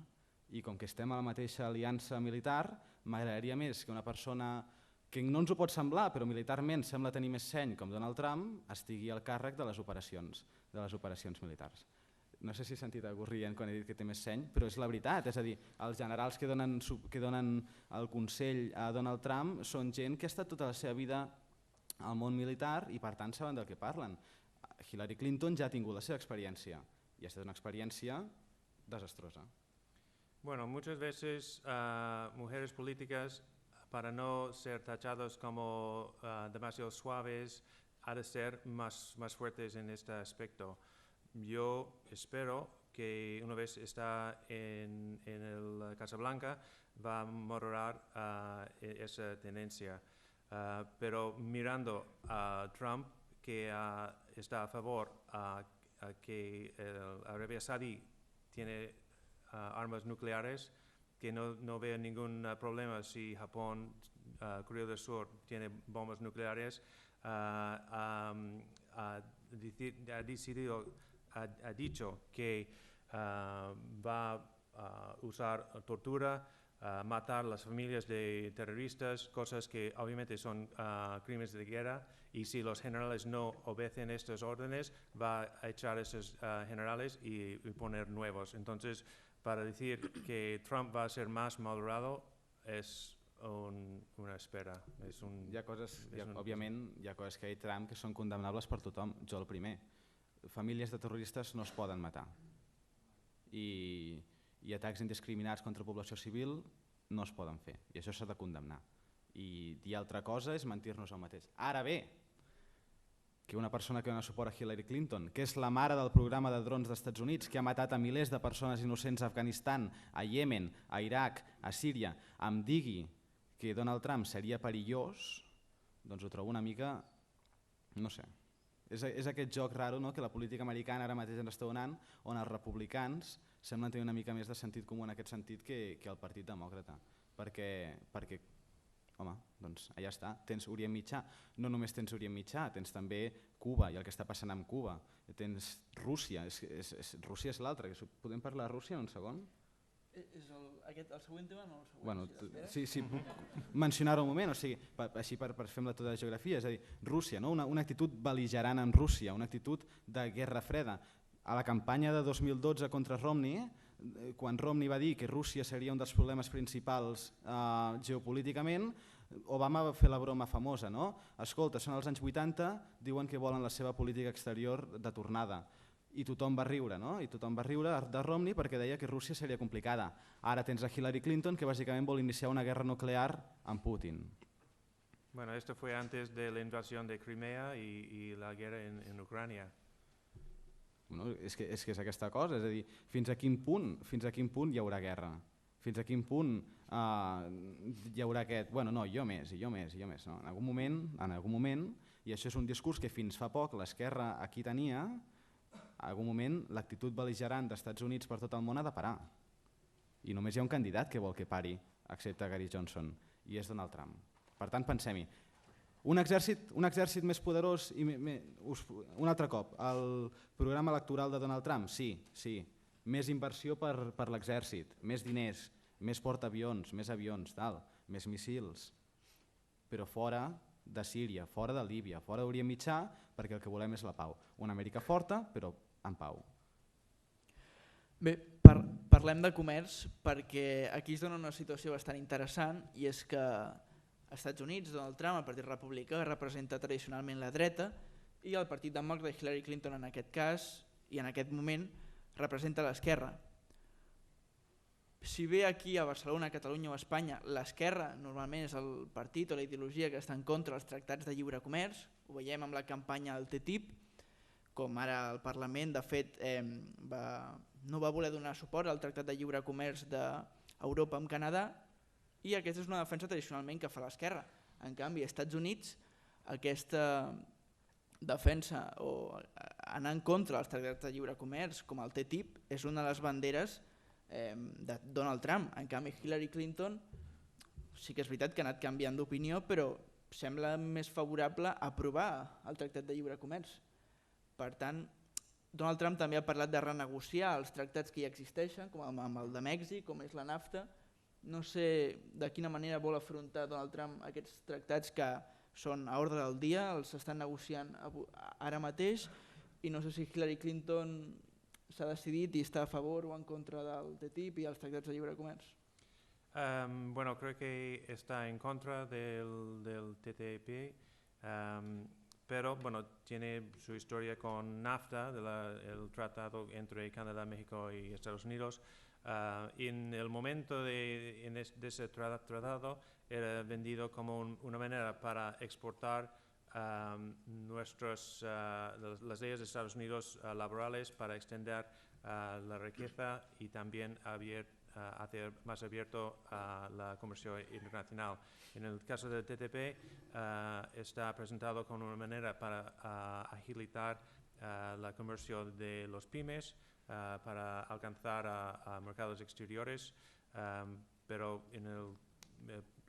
I com que estem a la mateixa aliança militar, m'agradaria més que una persona que no ens ho pot semblar, però militarment sembla tenir més seny, com Donald Trump, estigui al càrrec de les operacions militars. No sé si he sentit algú rient quan he dit que té més seny, però és la veritat. És a dir, els generals que donen el consell a Donald Trump són gent que ha estat tota la seva vida al món militar i per tant saben del que parlen. Hillary Clinton ja ha tingut la seva experiència i ha estat una experiència desastrosa. Bueno, muchas veces mujeres políticas, para no ser tachados como demasiado suaves, ha de ser más fuertes en este aspecto. Yo espero que una vez está en el Casa Blanca va a mejorar esa tendencia. Pero mirando a Trump, que está a favor que Arabia Saudí tiene armas nucleares, que no veo ningún problema si Japón, Corea del Sur tiene bombas nucleares, ha dicho que va a usar tortura, matar las familias de terroristas, cosas que obviamente son crímenes de guerra, y si los generales no obedecen estas órdenes, va a echar a esos generales y poner nuevos. Entonces, para decir que Trump va a ser más moderado es una espera. Òbviament, hi ha coses que ha dit Trump que són condemnables per tothom, jo el primer. Famílies de terroristes no es poden matar. I atacs indiscriminats contra la població civil no es poden fer, i això s'ha de condemnar. I dir altra cosa és mentir-nos el mateix. Ara bé, que una persona que dona suport a Hillary Clinton, que és la mare del programa de drons dels Estats Units, que ha matat a milers de persones innocents a Afganistan, a Iemen, a Iraq, a Síria, em digui que Donald Trump seria perillós, doncs ho trobo una mica, no sé, és aquest joc raro, no?, que la política americana ara mateix ens està donant, on els republicans semblen tenir una mica més de sentit comú en aquest sentit que el Partit Demòcrata, perquè home, doncs allà està, tens Orient Mitjà, no només tens Orient Mitjà, tens també Cuba i el que està passant amb Cuba, tens Rússia, Rússia és l'altre, podem parlar de Rússia un segon? El següent tema no? Bueno, sí, puc mencionar-ho un moment, o sigui, així per fer-me tota la geografia, és a dir, Rússia, no? Una actitud bel·ligerant en Rússia, una actitud de guerra freda. A la campanya de 2012 contra Romney, quan Romney va dir que Rússia seria un dels problemes principals geopolíticament, Obama va fer la broma famosa, no? Escolta, són els anys 80, diuen que volen la seva política exterior de tornada. I tothom va riure, no? I tothom va riure de Romney perquè deia que Rússia seria complicada. Ara tens a Hillary Clinton que bàsicament vol iniciar una guerra nuclear amb Putin. Bueno, esto fue antes de la invasión de Crimea y la guerra en Ucrania. Bueno, és que és aquesta cosa, és a dir, fins a quin punt hi haurà guerra? Fins a quin punt hi haurà aquest, bueno, no, jo més, no? En algun moment, i això és un discurs que fins fa poc l'esquerra aquí tenia, en algun moment l'actitud bel·ligerant dels Estats Units per tot el món ha de parar. I només hi ha un candidat que vol que pari, excepte Gary Johnson, i és Donald Trump. Per tant, pensem-hi. Un exèrcit més poderós, un altre cop, el programa electoral de Donald Trump, sí, més inversió per l'exèrcit, més diners, més portaavions, més avions, més missils, però fora de Síria, fora de Líbia, fora d'Orient Mitjà, perquè el que volem és la pau. Una Amèrica forta, però en pau. Bé, parlem de comerç perquè aquí es dona una situació bastant interessant i és que als Estats Units Donald Trump, el Partit Republicà, representa tradicionalment la dreta i el Partit Demòcrata, Hillary Clinton en aquest cas i en aquest moment, representa l'esquerra. Si bé aquí a Barcelona, Catalunya o Espanya l'esquerra normalment és el partit o la ideologia que està en contra dels tractats de lliure comerç, ho veiem amb la campanya del TTIP, com ara el Parlament de fet no va voler donar suport al tractat de lliure comerç d'Europa amb Canadà i aquesta és una defensa tradicionalment que fa l'esquerra. En canvi, als Estats Units aquesta defensa o anar en contra dels tractats de lliure comerç com el TTIP és una de les banderes de Donald Trump. En canvi, Hillary Clinton sí que és veritat que ha anat canviant d'opinió, però sembla més favorable a aprovar el tractat de lliure comerç. Per tant, Donald Trump també ha parlat de renegociar els tractats que ja existeixen, com amb el de Mèxic, com és la NAFTA. No sé de quina manera vol afrontar Donald Trump aquests tractats que són a ordre del dia, els estan negociant ara mateix, i no sé si Hillary Clinton s'ha decidit i està a favor o en contra del TTIP i els tractats de lliure comerç. Bueno, creo que está en contra del TTIP, pero bueno, tiene su historia con NAFTA, el tratado entre Canadá, México y Estados Unidos. En el momento de ese tratado era vendido como una manera para exportar las leyes de Estados Unidos laborales para extender la riqueza y también hacer más abierto la comercio internacional. En el caso del TTP está presentado como una manera para agilitar la comercio de los pymes, para alcanzar a mercados exteriores, pero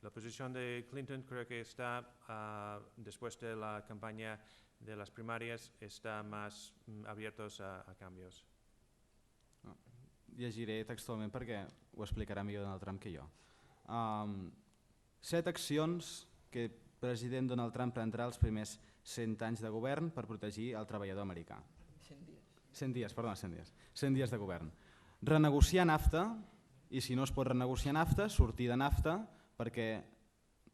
la posición de Clinton creo que está, después de la campaña de las primarias, está más abiertos a cambios. Llegiré textualment perquè ho explicarà millor Donald Trump que jo. 7 accions que el president Donald Trump prendrà els primers 100 anys de govern per protegir el treballador americà. 100 dies de govern. Renegociar NAFTA, i si no es pot renegociar NAFTA, sortir de NAFTA perquè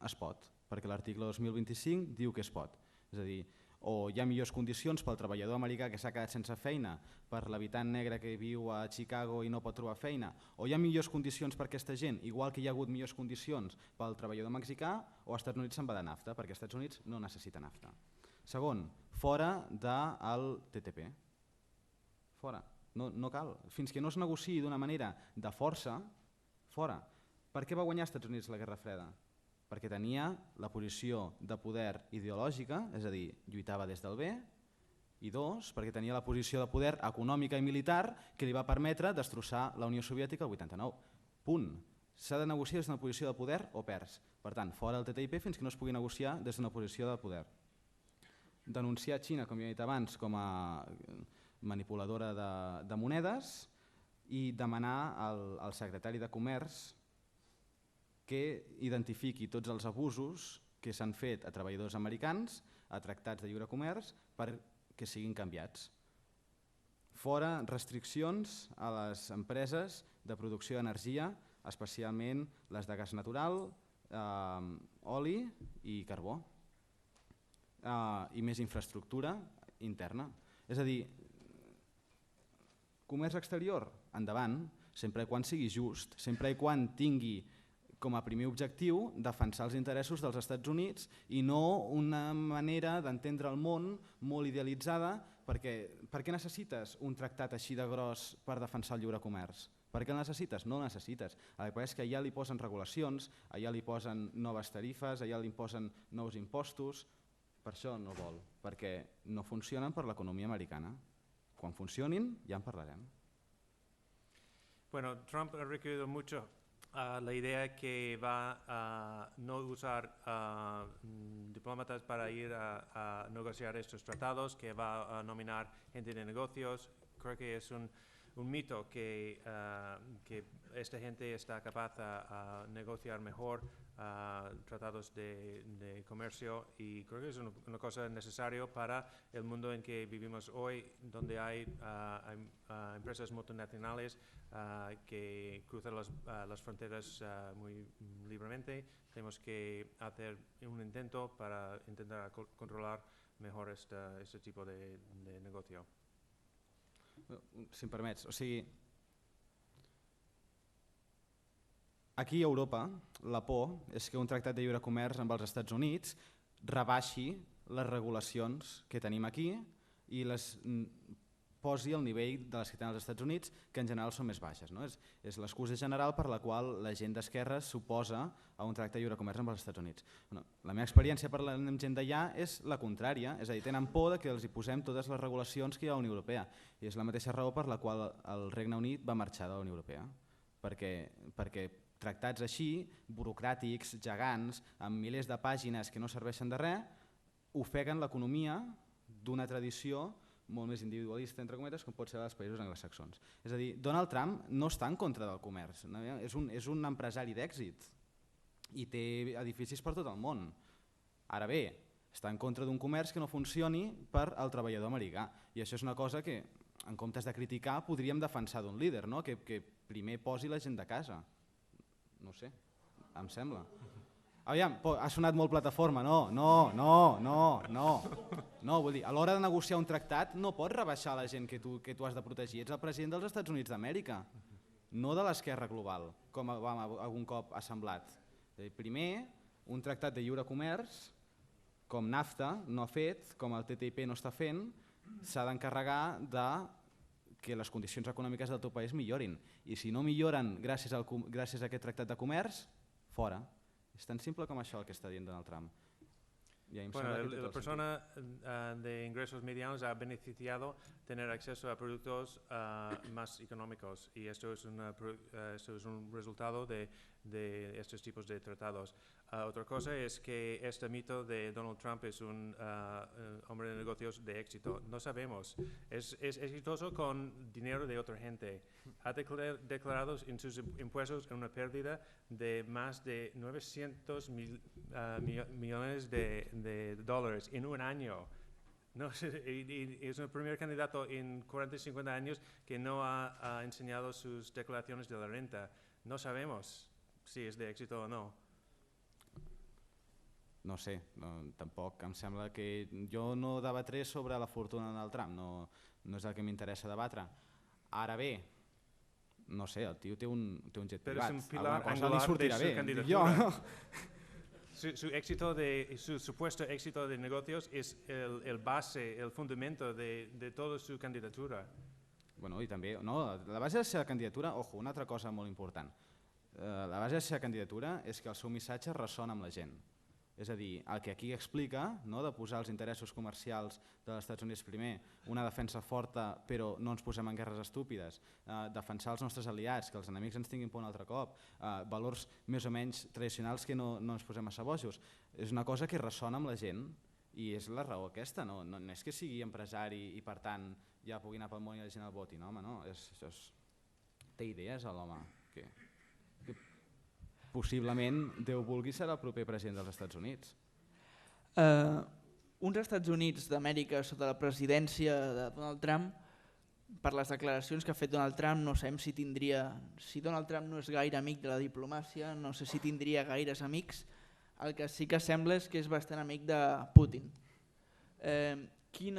es pot, perquè l'article 2025 diu que es pot. És a dir, o hi ha millors condicions pel treballador americà que s'ha quedat sense feina, per l'habitant negre que viu a Chicago i no pot trobar feina, o hi ha millors condicions per aquesta gent, igual que hi ha hagut millors condicions pel treballador mexicà, o als Estats Units se'n va de NAFTA, perquè als Estats Units no necessita NAFTA. Segon, fora del TTP. Fora, no cal. Fins que no es negociï d'una manera de força, fora. Per què va guanyar als Estats Units la Guerra Freda? perquè tenia la posició de poder ideològica, és a dir, lluitava des del bé, i dos, perquè tenia la posició de poder econòmica i militar que li va permetre destrossar la Unió Soviètica el 89. Punt. S'ha de negociar des d'una posició de poder o perds. Per tant, fora el TTIP fins que no es pugui negociar des d'una posició de poder. Denunciar Xina, com ja he dit abans, com a manipuladora de monedes i demanar al secretari de Comerç que identifiqui tots els abusos que s'han fet a treballadors americans, a tractats de lliure comerç, perquè siguin canviats. Fora restriccions a les empreses de producció d'energia, especialment les de gas natural, oli i carbó, i més infraestructura interna. És a dir, comerç exterior, endavant, sempre quan sigui just, sempre quan tingui com a primer objectiu defensar els interessos dels Estats Units i no una manera d'entendre el món molt idealitzada, perquè per què necessites un tractat així de gros per defensar el lliure comerç? Per què el necessites? No el necessites. El que passa és que allà li posen regulacions, allà li posen noves tarifes, allà li posen nous impostos. Per això no vol, perquè no funcionen per l'economia americana. Quan funcionin ja en parlarem. Bueno, Trump ha requerido mucho la idea que va a no usar diplomatas para ir a negociar estos tratados, que va a nominar gente de negocios. Creo que es un mito que esta gente está capaz a negociar mejor tratados de comercio, y creo que es una cosa necesaria para el mundo en que vivimos hoy, donde hay empresas multinacionales que cruzan las fronteras muy libremente. Tenemos que hacer un intento para intentar controlar mejor este tipo de negocio. Si em permets, o sigui, aquí a Europa la por és que un tractat de lliure comerç amb els Estats Units rebaixi les regulacions que tenim aquí i les posi al nivell de les que tenen els Estats Units, que en general són més baixes. No? És l'excusa general per la qual la gent d'esquerres s'oposa a un tracte de lliure comerç amb els Estats Units. Bueno, la meva experiència parlant amb gent d'allà és la contrària, és a dir, tenen por que els hi posem totes les regulacions que hi ha a la Unió Europea, i és la mateixa raó per la qual el Regne Unit va marxar de la Unió Europea, perquè tractats així, burocràtics, gegants, amb milers de pàgines que no serveixen de res, ofeguen l'economia d'una tradició molt més individualista, entre cometes, com pot ser dels països anglosaxons. És a dir, Donald Trump no està en contra del comerç, no? És un empresari d'èxit i té edificis per tot el món. Ara bé, està en contra d'un comerç que no funcioni per al treballador americà, i això és una cosa que, en comptes de criticar, podríem defensar d'un líder, no? Que primer posi la gent de casa. No ho sé, em sembla. Aviam, ha sonat molt plataforma, no, vull dir, a l'hora de negociar un tractat no pots rebaixar la gent que tu has de protegir, ets el president dels Estats Units d'Amèrica, no de l'esquerra global, com algun cop ha semblat. Primer, un tractat de lliure comerç, com NAFTA no ha fet, com el TTIP no està fent, s'ha d'encarregar de que les condicions econòmiques del teu país millorin, i si no milloren gràcies a aquest tractat de comerç, fora. Es tan simple com això el que està dient Donald Trump. Bueno, la persona de ingresos medianos ha beneficiado tener acceso a productos más económicos, y esto es un resultado de estos tipos de tratados. Otra cosa es que este mito de Donald Trump es un hombre de negocios de éxito. No sabemos. Es exitoso con dinero de otra gente. Ha declarado en sus impuestos una pérdida de más de 900 millones de dólares en un año. No, es el primer candidato en 40 o 50 años que no ha enseñado sus declaraciones de la renta. No sabemos si és d'èxit o no. No sé, tampoc em sembla que... Jo no debatré sobre la fortuna del Trump, no és el que m'interessa debatre. Ara bé, no sé, el tio té un jet privat. Però és un pilar angular de su candidatura. Su supuesto éxito de negocios es el base, el fundamento de toda su candidatura. Bueno, i també, no, la base de la seva candidatura, ojo, una altra cosa molt important. La base de la seva candidatura és que el seu missatge ressona amb la gent. És a dir, el que aquí explica, no, de posar els interessos comercials dels Estats Units primer, una defensa forta però no ens posem en guerres estúpides, defensar els nostres aliats, que els enemics ens tinguin por un altre cop, valors més o menys tradicionals que no ens posem a ser bojos. És una cosa que ressona amb la gent i és la raó aquesta, no és que sigui empresari i per tant ja pugui anar pel món i la gent el voti, no, home, no, té idees l'home, que possiblement, Déu vulgui, serà el proper president dels Estats Units. Uns Estats Units d'Amèrica sota la presidència de Donald Trump, per les declaracions que ha fet Donald Trump, no sabem si Donald Trump no és gaire amic de la diplomàcia, no sé si tindria gaires amics, el que sí que sembla és que és bastant amic de Putin. Quin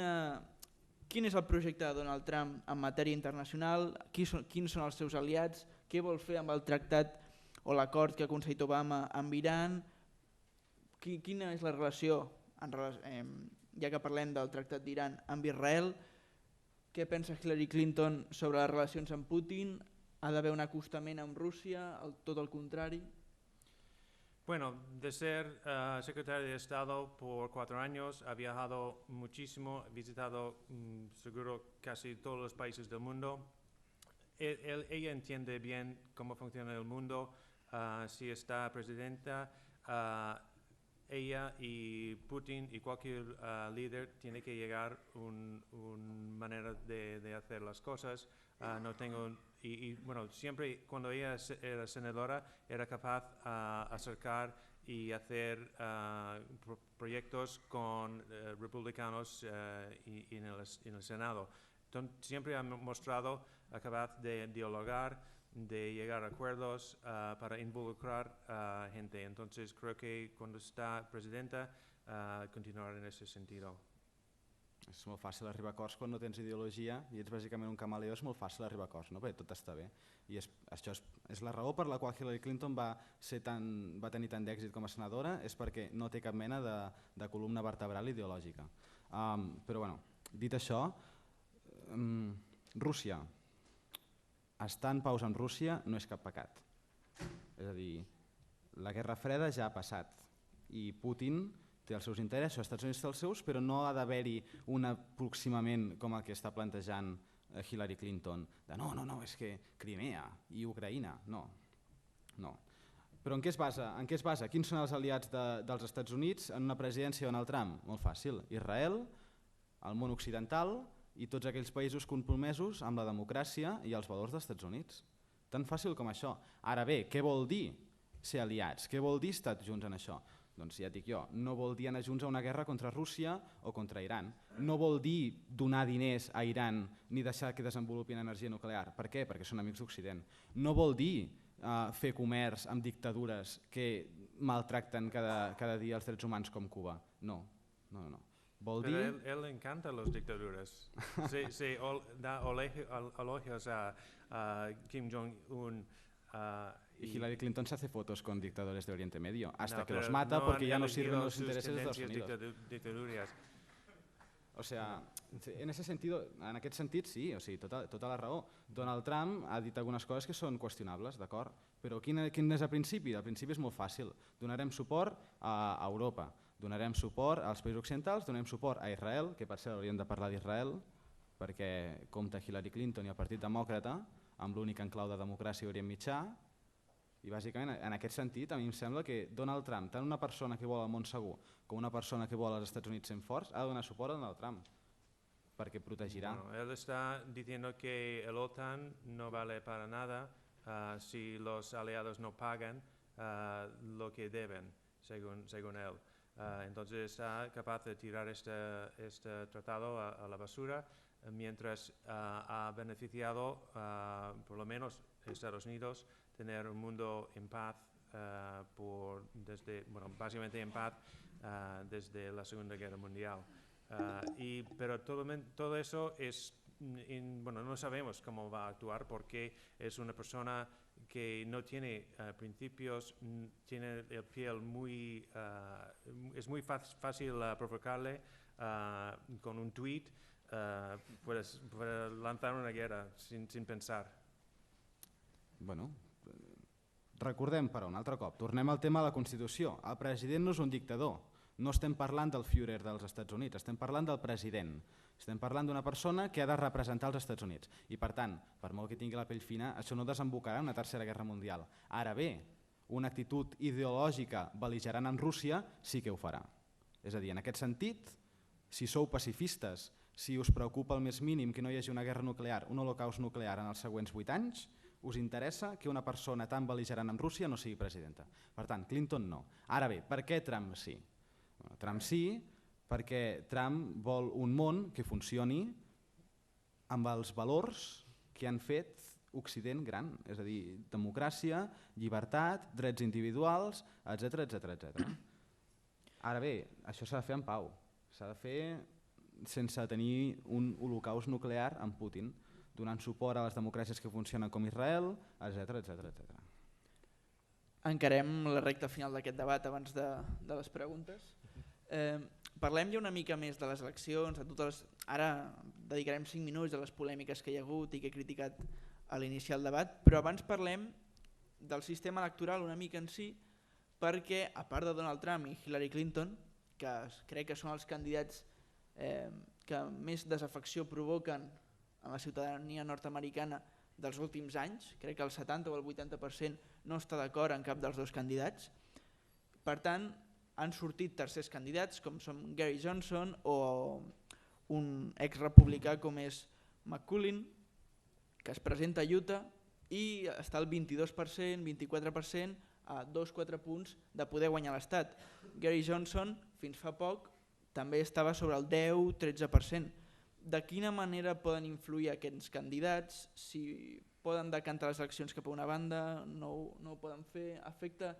és el projecte de Donald Trump en matèria internacional? Quins són els seus aliats? Què vol fer amb el tractat o l'acord que ha aconseguit Obama amb Iran? Quina és la relació, ja que parlem del tractat d'Iran, amb Israel? Què pensa Hillary Clinton sobre les relacions amb Putin? ¿Ha d'haver un acostament amb Rússia? Tot el contrari? Bueno, de ser secretario de Estado por 4 años, ha viajado muchísimo, ha visitado seguro casi todos los países del mundo. Ella entiende bien cómo funciona el mundo. Si está presidenta, ella y Putin y cualquier líder tiene que llegar a una manera de hacer las cosas. Bueno, siempre cuando ella era senadora era capaz de acercar y hacer proyectos con republicanos y en el Senado. Entonces, siempre ha mostrado capaz de dialogar, de llegar a acuerdos para involucrar a gente. Entonces creo que cuando está presidenta continuará en ese sentido. És molt fàcil arribar a acords quan no tens ideologia i ets bàsicament un camaleó, és molt fàcil arribar a acords, no? Perquè tot està bé. I això és la raó per la qual Hillary Clinton va tenir tant d'èxit com a senadora, és perquè no té cap mena de columna vertebral ideològica. Però bueno, dit això, Rússia, estar en pausa amb Rússia no és cap pecat. És a dir, la Guerra Freda ja ha passat i Putin té els seus interessos, els Estats Units té els seus, però no ha d'haver-hi un aproximament com el que està plantejant Hillary Clinton, de no, és que Crimea i Ucraïna, no. Però en què es basa? Quins són els aliats dels Estats Units en una presidència de Donald Trump? Molt fàcil, Israel, el món occidental i tots aquells països compromesos amb la democràcia i els valors dels Estats Units. Tan fàcil com això. Ara bé, què vol dir ser aliats? Què vol dir estar junts en això? Doncs ja et dic jo, no vol dir anar junts a una guerra contra Rússia o contra Iran. No vol dir donar diners a Iran ni deixar que desenvolupin energia nuclear. Per què? Perquè són amics d'Occident. No vol dir fer comerç amb dictadures que maltracten cada dia els drets humans com Cuba. No. Vol dir... Pero él le encantan las dictaduras. Se da elogios a Kim Jong-un. Y Hillary Clinton se hace fotos con dictadores de Oriente Medio, hasta que los mata porque ya no sirven los intereses de Estados Unidos. O sea, en aquest sentit sí, o sigui, tota la raó. Donald Trump ha dit algunes coses que són qüestionables, d'acord? Però quin és el principi? El principi és molt fàcil. Donarem suport a Europa, donarem suport als països occidentals, donarem suport a Israel, que per cert hauríem de parlar d'Israel, perquè compta Hillary Clinton i el Partit Demòcrata, amb l'únic enclau de democràcia a Orient Mitjà, i bàsicament en aquest sentit a mi em sembla que Donald Trump, tant una persona que vol el món segur com una persona que vol als Estats Units sent forts, ha de donar suport a Donald Trump, perquè protegirà. Bueno, él está diciendo que el OTAN no vale para nada si los aliados no pagan lo que deben, según él. Entonces está capaz de tirar este tratado a la basura, mientras ha beneficiado por lo menos Estados Unidos tener un mundo en paz básicamente en paz desde la Segunda Guerra Mundial. Pero todo eso no sabemos cómo va a actuar porque es una persona que no tiene principios, tiene el piel es muy fácil provocarle con un tweet, puedes lanzar una guerra sin pensar. Bueno, Recordem, però, un altre cop, tornem al tema de la Constitució. El president no és un dictador. No estem parlant del Führer dels Estats Units, estem parlant del president. Estem parlant d'una persona que ha de representar els Estats Units. I per tant, per molt que tingui la pell fina, això no desembocarà en una tercera guerra mundial. Ara bé, una actitud ideològica bel·ligerant amb Rússia sí que ho farà. És a dir, en aquest sentit, si sou pacifistes, si us preocupa el més mínim que no hi hagi una guerra nuclear, un holocaust nuclear en els següents 8 anys, us interessa que una persona tan bel·ligerant amb Rússia no sigui presidenta. Per tant, Clinton no. Ara bé, per què Trump sí? Trump sí perquè Trump vol un món que funcioni amb els valors que han fet Occident gran, és a dir, democràcia, llibertat, drets individuals, etc. Ara bé, això s'ha de fer en pau, s'ha de fer sense tenir un holocaust nuclear amb Putin, donant suport a les democràcies que funcionen com Israel, etc. Encarem la recta final d'aquest debat abans de les preguntes. Parlem ja una mica més de les eleccions, ara dedicarem 5 minuts a les polèmiques que hi ha hagut i que he criticat a l'iniciar el debat, però abans parlem del sistema electoral una mica en si, perquè a part de Donald Trump i Hillary Clinton, que crec que són els candidats que més desafecció provoquen a la ciutadania nord-americana dels últims anys, crec que el 70 o el 80% no està d'acord en cap dels dos candidats. Per tant, han sortit tercers candidats com són Gary Johnson o un exrepublicà com és McCullin, que es presenta a Utah i està al 22%, 24%, a 2-4 punts de poder guanyar l'estat. Gary Johnson, fins fa poc, també estava sobre el 10-13%. De quina manera poden influir aquests candidats? Si poden decantar les eleccions cap a una banda, no ho poden fer, afecta...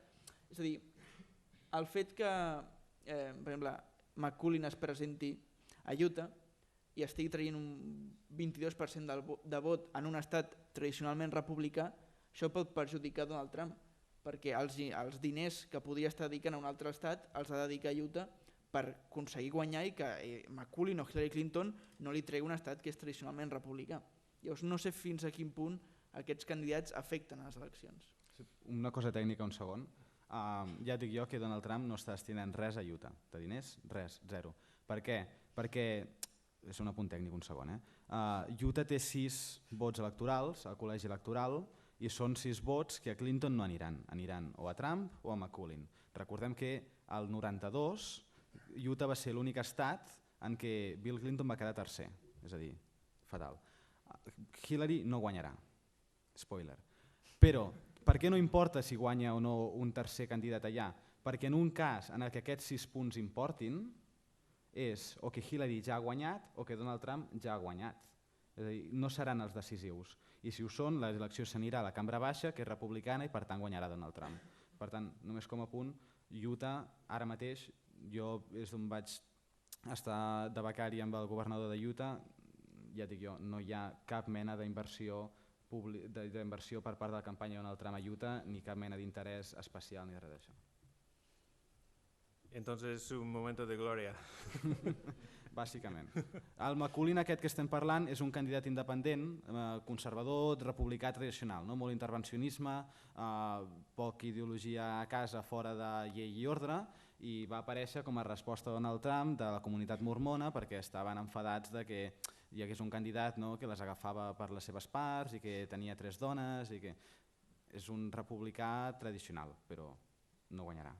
És a dir, el fet que, per exemple, McCullin es presenti a Utah i estigui traient un 22% de vot en un estat tradicionalment republicà, això pot perjudicar Donald Trump, perquè els diners que podria estar dedicant a un altre estat els ha de dedicar a Utah per aconseguir guanyar i que McCullin o Hillary Clinton no li tregui un estat que és tradicionalment republicà. Llavors no sé fins a quin punt aquests candidats afecten a les eleccions. Una cosa tècnica, un segon. Ja dic jo que Donald Trump no està destinant res a Utah. De diners, res, zero. Per què? Perquè, és un apunt tècnic, un segon. Utah té 6 vots electorals al col·legi electoral i són 6 vots que a Clinton no aniran. Aniran o a Trump o a McCullin. Recordem que al 92 Utah va ser l'únic estat en què Bill Clinton va quedar tercer, és a dir, fatal. Hillary no guanyarà, spoiler. Però per què no importa si guanya o no un tercer candidat allà? Perquè en un cas en què aquests 6 punts importin és o que Hillary ja ha guanyat o que Donald Trump ja ha guanyat. És a dir, no seran els decisius. I si ho són, l'elecció s'anirà a la cambra baixa, que és republicana, i per tant guanyarà Donald Trump. Per tant, només com a punt, Utah ara mateix, jo és on vaig estar de becari amb el governador de Utah, ja dic jo, no hi ha cap mena d'inversió per part de la campanya de Donald Trump a Utah, ni cap mena d'interès especial ni res d'això. Entonces es un momento de gloria. Bàsicament. El McCullin aquest que estem parlant és un candidat independent, conservador, republicà tradicional, no? Molt intervencionisme, poca ideologia a casa fora de llei i ordre, i va aparèixer com a resposta a Donald Trump de la comunitat mormona perquè estaven enfadats de que hi hagués un candidat que les agafava per les seves parts i que tenia 3 dones i que és un republicà tradicional, però no guanyarà.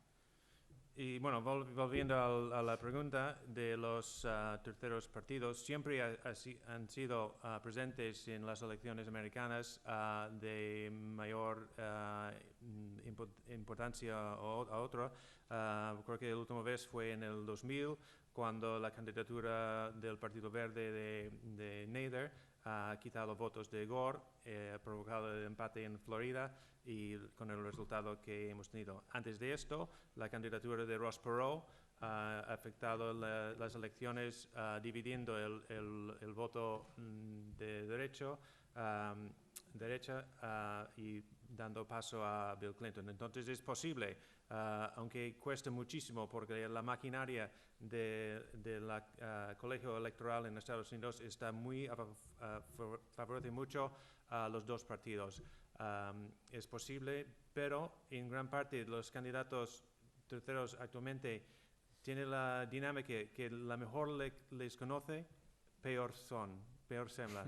Y bueno, volviendo a la pregunta de los terceros partidos, siempre han sido presentes en las elecciones americanas de mayor importancia a otra. Creo que la última vez fue en el 2000, cuando la candidatura del Partido Verde de Nader ha quitado votos de Gore, ha provocado el empate en Florida y con el resultado que hemos tenido. Antes de esto, la candidatura de Ross Perot ha afectado las elecciones dividiendo el voto de derecha y dando paso a Bill Clinton. Entonces es posible, aunque cuesta muchísimo porque la maquinaria del colegio electoral en Estados Unidos está favorece mucho a los dos partidos. es posible, pero en gran parte los candidatos terceros actualmente tienen la dinámica que la mejor les conoce, peor sembla.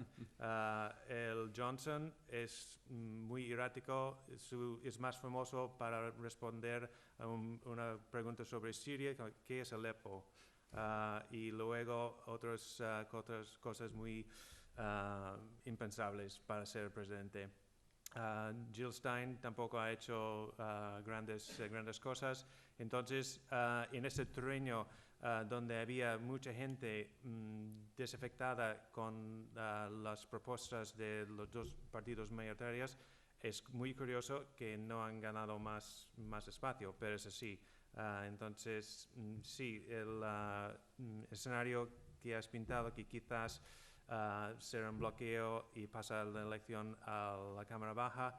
El Johnson es muy errático, es más famoso para responder a una pregunta sobre Siria, ¿qué es Alepo? Y luego otras cosas muy impensables para ser presidente. Jill Stein tampoco ha hecho grandes cosas. Entonces, en ese terreno donde había mucha gente desafectada con las propuestas de los dos partidos mayoritarios, es muy curioso que no han ganado más espacio, pero es así. Entonces, sí, el escenario que has pintado, que quizás será un bloqueo y pasar la elección a la Cámara Baja,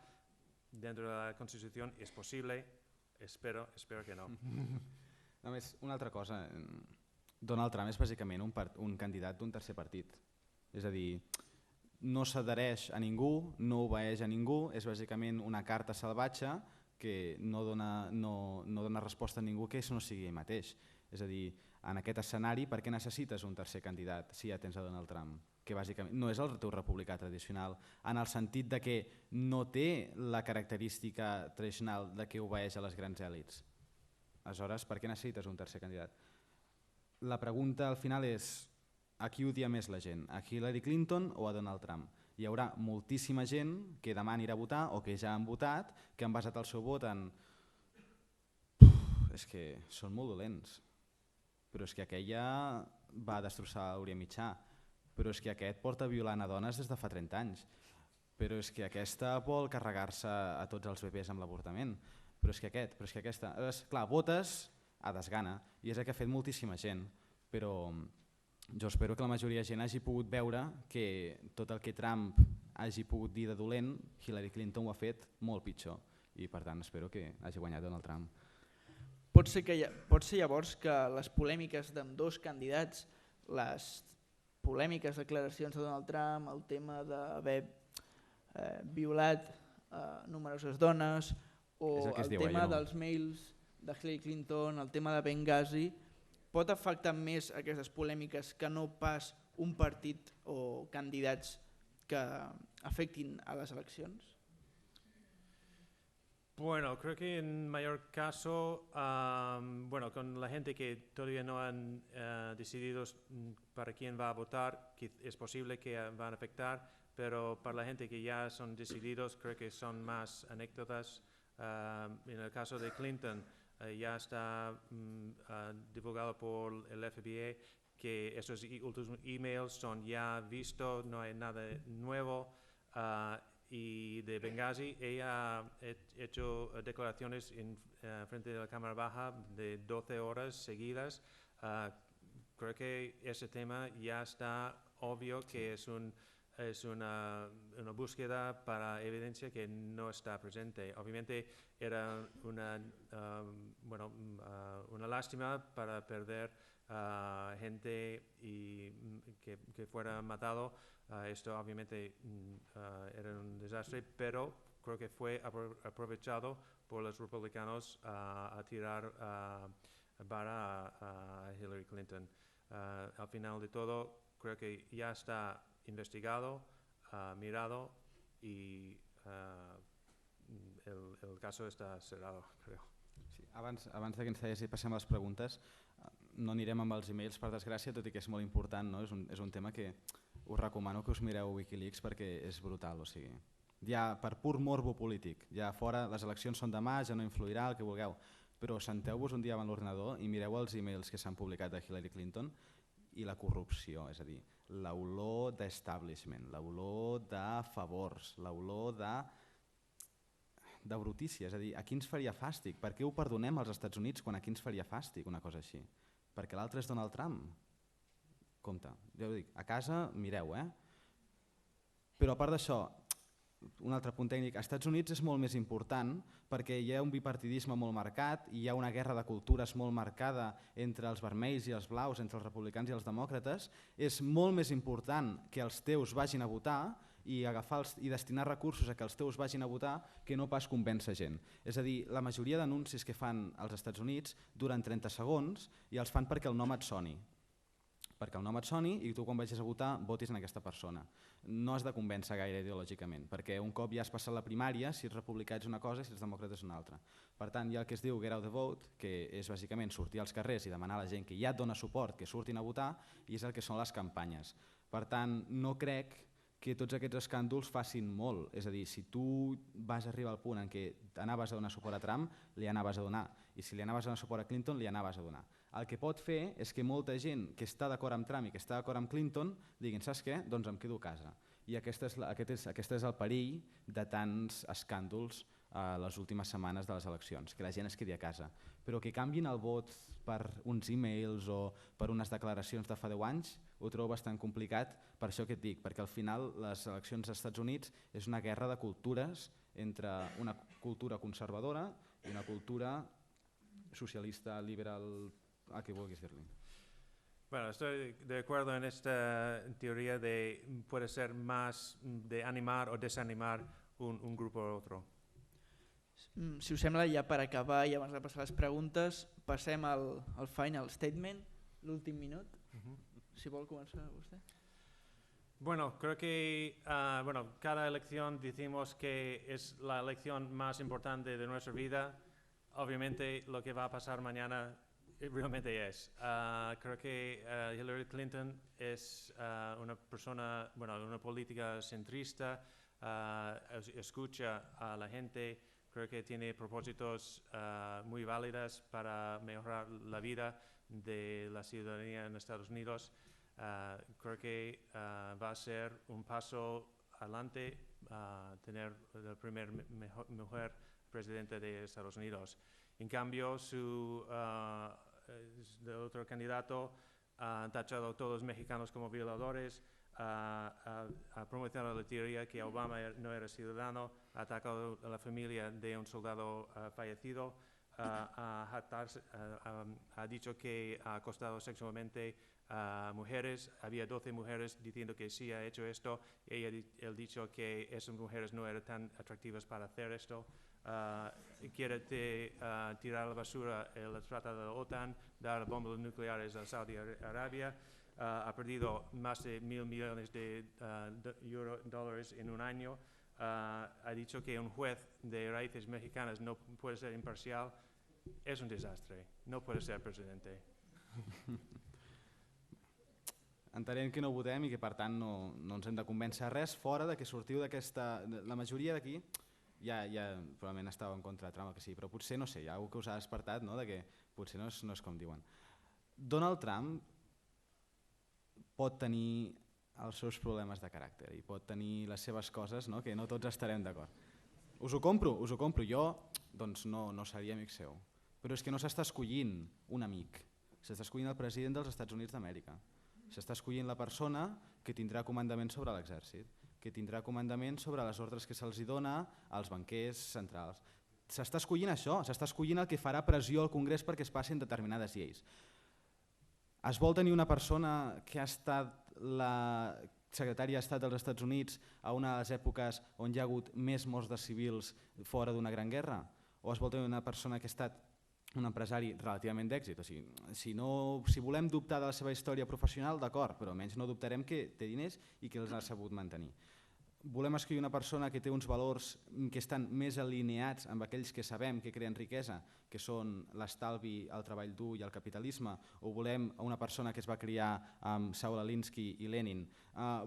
dentro de la Constitución és possible, espero que no. Només una altra cosa, Donald Trump és bàsicament un candidat d'un tercer partit, és a dir, no s'adhereix a ningú, no obeeix a ningú, és bàsicament una carta salvatge que no dona resposta a ningú que no sigui ell mateix. És a dir, en aquest escenari, per què necessites un tercer candidat si ja tens a Donald Trump? Que bàsicament no és el teu republicà tradicional, en el sentit de que no té la característica tradicional de que obeeix a les grans èlits. Aleshores, per què necessites un tercer candidat? La pregunta al final és, a qui odia més la gent? A Hillary Clinton o a Donald Trump? Hi haurà moltíssima gent que demà anirà a votar o que ja han votat, que han basat el seu vot en... És que són molt dolents, però és que aquella va destrossar l'Orient Mitjà, però és que aquest porta violant a dones des de fa 30 anys, però és que aquesta vol carregar-se a tots els bebès amb l'avortament, però és que aquesta... Clar, votes a desgana, i és el que ha fet moltíssima gent, però jo espero que la majoria de gent hagi pogut veure que tot el que Trump hagi pogut dir de dolent, Hillary Clinton ho ha fet molt pitjor, i per tant espero que hagi guanyat Donald Trump. Pot ser llavors que les polèmiques d'ambdós candidats, les polèmiques declaracions de Donald Trump, el tema d'haver violat numeroses dones o el tema dels mails de Hillary Clinton, el tema de Benghazi, pot afectar més aquestes polèmiques que no pas un partit o candidats que afectin a les eleccions? Bueno, creo que en mayor caso, con la gente que todavía no han decidido para quién va a votar, que es posible que van a afectar, pero para la gente que ya son decididos, creo que son más anécdotas. En el caso de Clinton, ya está divulgado por el FBI que esos últimos emails son ya vistos, no hay nada nuevo. Y de Benghazi, ella ha hecho declaraciones frente de la Cámara Baja de 12 horas seguidas. Creo que ese tema ya está obvio que es una búsqueda para evidencia que no está presente. Obviamente era una lástima para perder gente y que fuera matado. Esto obviamente era un desastre, pero creo que fue aprovechado por los republicanos a tirar vara a Hillary Clinton. Al final de todo, creo que ya está investigado, mirado y el caso está cerrado, creo. Sí, abans que ens deixi passem a les preguntes, no anirem amb els e-mails per desgràcia, tot i que és molt important, no? És un tema que us recomano que us mireu Wikileaks perquè és brutal, o sigui, ja per pur morbo polític, ja fora les eleccions són demà, ja no influirà el que vulgueu, però senteu-vos un dia amb l'ordinador i mireu els e-mails que s'han publicat de Hillary Clinton i la corrupció, és a dir, l'olor d'establishment, l'olor de favors, l'olor de brutícia, és a dir, a qui ens faria fàstic? Per què ho perdonem als Estats Units quan a qui ens faria fàstic una cosa així? Perquè l'altre és Donald Trump? Compte, ja ho dic, a casa mireu, Però a part d'això, un altre punt tècnic, als Estats Units és molt més important perquè hi ha un bipartidisme molt marcat, hi ha una guerra de cultures molt marcada entre els vermells i els blaus, entre els republicans i els demòcrates, és molt més important que els teus vagin a votar i destinar recursos a que els teus vagin a votar que no pas convèncer gent. És a dir, la majoria d'anuncis que fan als Estats Units duren 30 segons i els fan perquè el nom et soni. Perquè el nom et soni i tu quan vagis a votar votis en aquesta persona. No has de convèncer gaire ideològicament, perquè un cop ja has passat la primària, si ets republicà ets una cosa i si ets demòcrata és una altra. Per tant, hi ha el que es diu Get Out the Vote, que és bàsicament sortir als carrers i demanar a la gent que ja et dona suport que surtin a votar, i és el que són les campanyes. Per tant, no crec que tots aquests escàndols facin molt. És a dir, si tu vas arribar al punt en què anaves a donar suport a Trump, li anaves a donar. I si li anaves a donar suport a Clinton, li anaves a donar. El que pot fer és que molta gent que està d'acord amb Trump i que està d'acord amb Clinton diguin, saps què? Doncs em quedo a casa. I aquest és el perill de tants escàndols a les últimes setmanes de les eleccions, que la gent es quedi a casa. Però que canviïn el vot per uns e-mails o per unes declaracions de fa 10 anys ho trobo bastant complicat, per això que et dic, perquè al final les eleccions als Estats Units és una guerra de cultures entre una cultura conservadora i una cultura socialista, liberal, a què vulguis dir-li. Bueno, estoy de acuerdo en esta teoría de puede ser más de animar o desanimar un grupo u otro. Si us sembla, ja per acabar i abans de passar les preguntes, passem al final statement, l'últim minut. Si vol començar vostè. Bueno, creo que cada elección decimos que es la elección más importante de nuestra vida. Obviamente lo que va a pasar mañana realmente es. Creo que Hillary Clinton es una persona, una política centrista, escucha a la gente, creo que tiene propósitos muy válidos para mejorar la vida de la ciudadanía en Estados Unidos. Creo que va a ser un paso adelante tener la primera mujer presidenta de Estados Unidos. En cambio, el otro candidato ha tachado a todos los mexicanos como violadores, ha promocionado la teoría que Obama no era ciudadano, ha atacado a la familia de un soldado fallecido, ha dicho que ha acostado sexualmente a mujeres. Había 12 mujeres diciendo que sí ha hecho esto, y él ha dicho que esas mujeres no eran tan atractivas para hacer esto. Quiere tirar a la basura el tratado de la OTAN, dar bombas nucleares a Saudi Arabia. Ha perdido más de $1.000 millones de dólares en un año. Ha dicho que un juez de raíces mexicanas no puede ser imparcial. És un desastre, no pot ser presidente. Entenem que no votem i que per tant no ens hem de convèncer a res fora de que sortiu d'aquesta... La majoria d'aquí ja probablement estava en contra de Trump, que sí, però potser, no sé, hi ha algú que us ha despertat, no?, de que potser no és com diuen. Donald Trump pot tenir els seus problemes de caràcter i pot tenir les seves coses, no?, que no tots estarem d'acord. Us ho compro, jo doncs no seria amic seu. Però és que no s'està escollint un amic, s'està escollint el president dels Estats Units d'Amèrica, s'està escollint la persona que tindrà comandament sobre l'exèrcit, que tindrà comandament sobre les ordres que se'ls dona als banquers centrals. S'està escollint això, s'està escollint el que farà pressió al Congrés perquè es passin determinades lleis. Es vol tenir una persona que ha estat la secretària d'Estat dels Estats Units a una de les èpoques on hi ha hagut més morts de civils fora d'una gran guerra? O es vol tenir una persona que ha estat un empresari relativament d'èxit? Si volem dubtar de la seva història professional, d'acord, però almenys no dubtarem que té diners i que els ha sabut mantenir. Volem escollir una persona que té uns valors que estan més alineats amb aquells que sabem que creen riquesa, que són l'estalvi, el treball dur i el capitalisme, o volem una persona que es va criar amb Saul Alinsky i Lenin?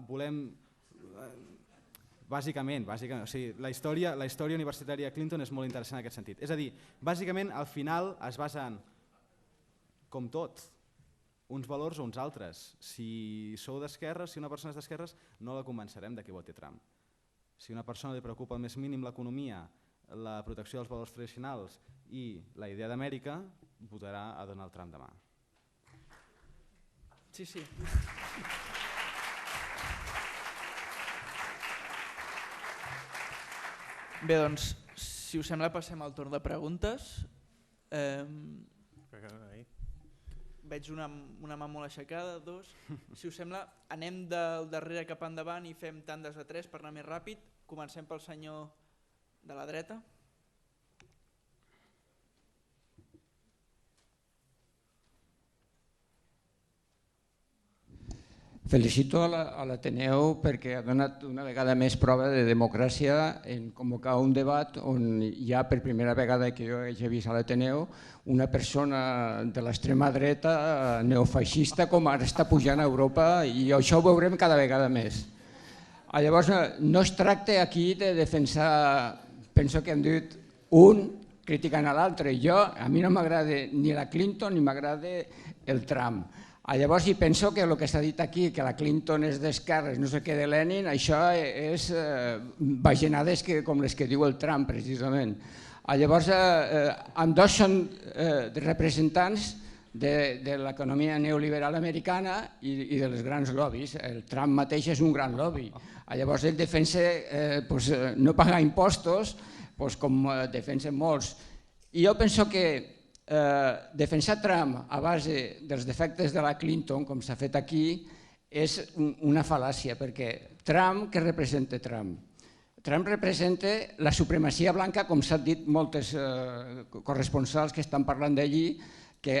Volem... Bàsicament, la història universitària de Clinton és molt interessant en aquest sentit. És a dir, bàsicament al final es basen, com tot, uns valors o uns altres. Si sou d'esquerres, si una persona és d'esquerres, no la convencerem de que voti Trump. Si a una persona li preocupa al més mínim l'economia, la protecció dels valors tradicionals i la idea d'Amèrica, votarà a Donald Trump demà. Sí. Bé, doncs, si us sembla, passem al torn de preguntes. Veig una mà molt aixecada, dos. Si us sembla, anem del darrere cap endavant i fem tandes de 3 per anar més ràpid. Comencem pel senyor de la dreta. Felicito a l'Ateneu perquè ha donat una vegada més prova de democràcia en convocar un debat on hi ha per primera vegada que jo hagi vist a l'Ateneu una persona de l'extrema dreta neofeixista com ara està pujant a Europa i això ho veurem cada vegada més. Llavors no es tracta aquí de defensar, penso que hem dit un criticant a l'altre. A mi no m'agrada ni la Clinton ni m'agrada el Trump. Llavors, si penso que el que s'ha dit aquí, que la Clinton és d'esquerres, no sé què de Lenin, això és bajanades com les que diu el Trump, precisament. Llavors, ambdós són representants de l'economia neoliberal americana i de les grans lobbies. El Trump mateix és un gran lobby. Llavors, ell defensa no pagar impostos, com defensen molts. I jo penso que defensar Trump a base dels defectes de la Clinton, com s'ha fet aquí, és una fal·làcia, perquè Trump, què representa Trump? Trump representa la supremacia blanca, com s'han dit moltes corresponsals que estan parlant d'allí, que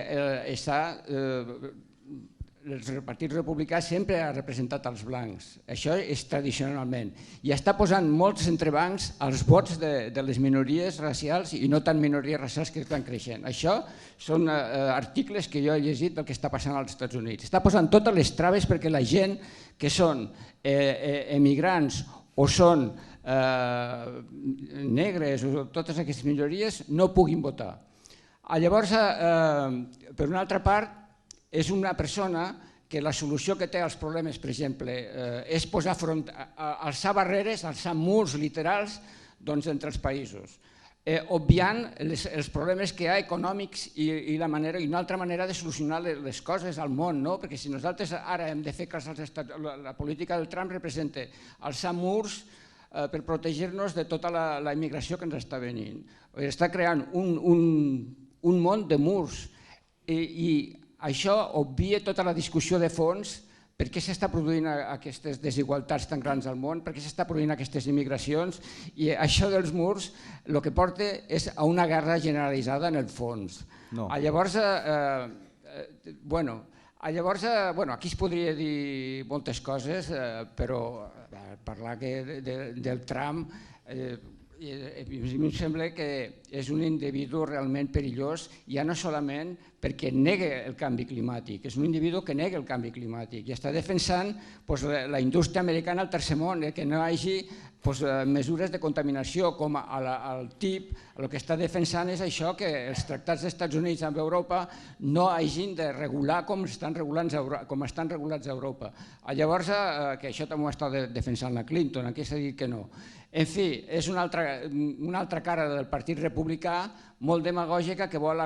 el Partit Republicà sempre ha representat els blancs, això és tradicionalment, i està posant molts entrebancs als vots de les minories racials i no tan minories racials que estan creixent. Això són articles que jo he llegit del que està passant als Estats Units. Està posant totes les traves perquè la gent que són emigrants o són negres o totes aquestes minories no puguin votar. Llavors, per una altra part, és una persona que la solució que té als problemes, per exemple, és alçar barreres, alçar murs literals entre els països, obviant els problemes que hi ha econòmics i una altra manera de solucionar les coses al món, perquè si nosaltres ara hem de fer que la política del Trump representa alçar murs per protegir-nos de tota la immigració que ens està venint. Està creant un món de murs i això obvia tota la discussió de fons, per què s'està produint aquestes desigualtats tan grans al món, per què s'està produint aquestes immigracions, i això dels murs el que porta és a una guerra generalitzada en el fons. Llavors, aquí es podria dir moltes coses, però parlar del Trump, a mi em sembla que és un individu realment perillós, ja no solament perquè nega el canvi climàtic, és un individu que nega el canvi climàtic i està defensant la indústria americana al tercer món, que no hi hagi mesures de contaminació com el TIP. El que està defensant és això, que els tractats dels Estats Units amb Europa no hagin de regular com estan regulats a Europa. Llavors, que això també ho està defensant la Clinton, aquí s'ha dit que no. En fi, és una altra cara del Partit Republicà molt demagògica que vol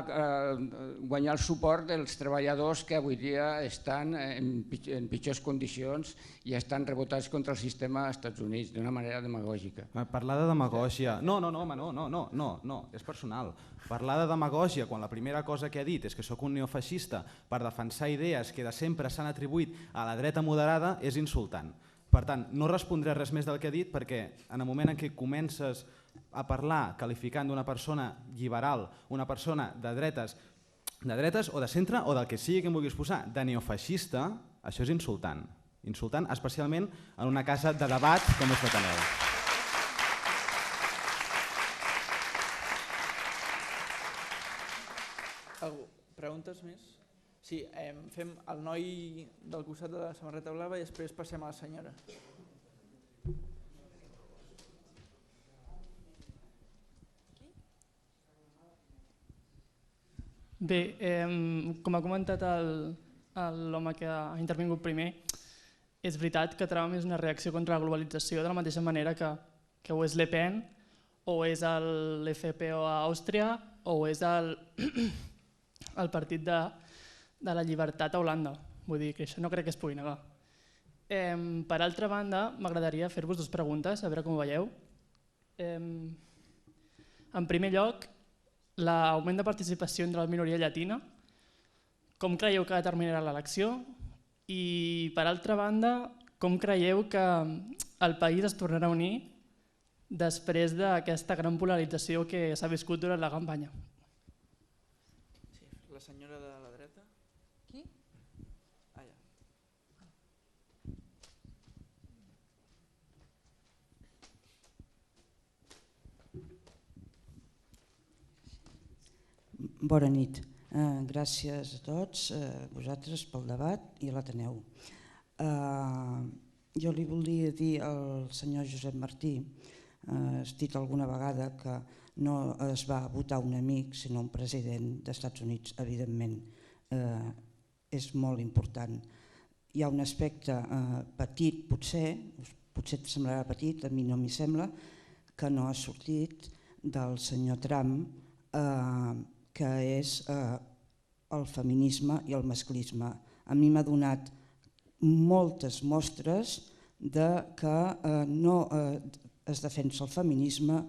guanyar el suport dels treballadors que avui dia estan en pitjors condicions i estan rebotats contra el sistema dels Estats Units d'una manera demagògica. Parlar de demagògia... No, és personal. Parlar de demagògia quan la primera cosa que ha dit és que sóc un neofeixista per defensar idees que de sempre s'han atribuït a la dreta moderada és insultant. Per tant, no respondré res més del que ha dit perquè en el moment en què comences a parlar qualificant d'una persona liberal, una persona de dretes o de centre o del que sigui que em vulguis posar, de neofeixista, això és insultant. Insultant especialment en una casa de debat com és l'Ateneu. Preguntes més? Sí, fem el noi del costat de la samarreta blava i després passem a la senyora. Bé, com ha comentat l'home que ha intervingut primer, és veritat que Trump és una reacció contra la globalització de la mateixa manera que ho és Le Pen, o és l'FPO a Àustria, o és el Partit de la Llibertat a Holanda. Vull dir que això no crec que es pugui negar. Per altra banda, m'agradaria fer-vos dues preguntes, a veure com ho veieu. En primer lloc, l'augment de participació entre la minoria llatina, com creieu que determinarà l'elecció? I, per altra banda, com creieu que el país es tornarà a unir després d'aquesta gran polarització que s'ha viscut durant la campanya? Sí, la senyora de la dreta. Qui? Allà. Bona nit. Gràcies a tots, a vosaltres pel debat i a l'Ateneu. Jo li volia dir al senyor Josep Martí, has dit alguna vegada que no es va votar un amic sinó un president dels Estats Units, evidentment. És molt important. Hi ha un aspecte petit, potser et semblarà petit, a mi no m'hi sembla, que no ha sortit del senyor Trump, que és el feminisme i el masclisme. A mi m'ha donat moltes mostres de que no es defensa el feminisme,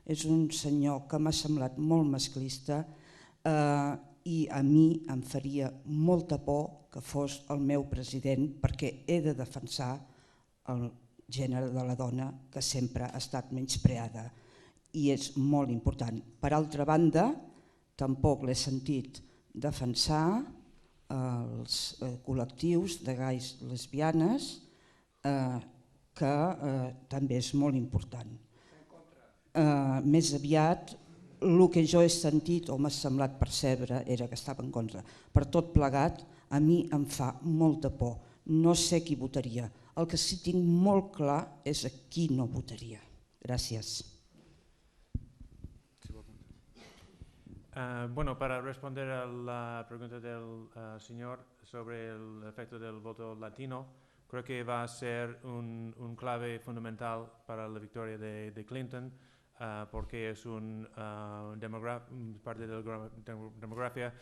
és un senyor que m'ha semblat molt masclista i a mi em faria molta por que fos el meu president perquè he de defensar el gènere de la dona que sempre ha estat menyspreada i és molt important. Per altra banda, tampoc l'he sentit defensar els col·lectius de gais i lesbianes, que també és molt important. Més aviat, el que jo he sentit o m'ha semblat percebre era que estava en contra. Per tot plegat, a mi em fa molta por. No sé qui votaria. El que sí tinc molt clar és a qui no votaria. Gràcies. Bueno, para responder a la pregunta del señor sobre el efecto del voto latino, creo que va a ser un clave fundamental para la victoria de Clinton, porque es parte de la demografía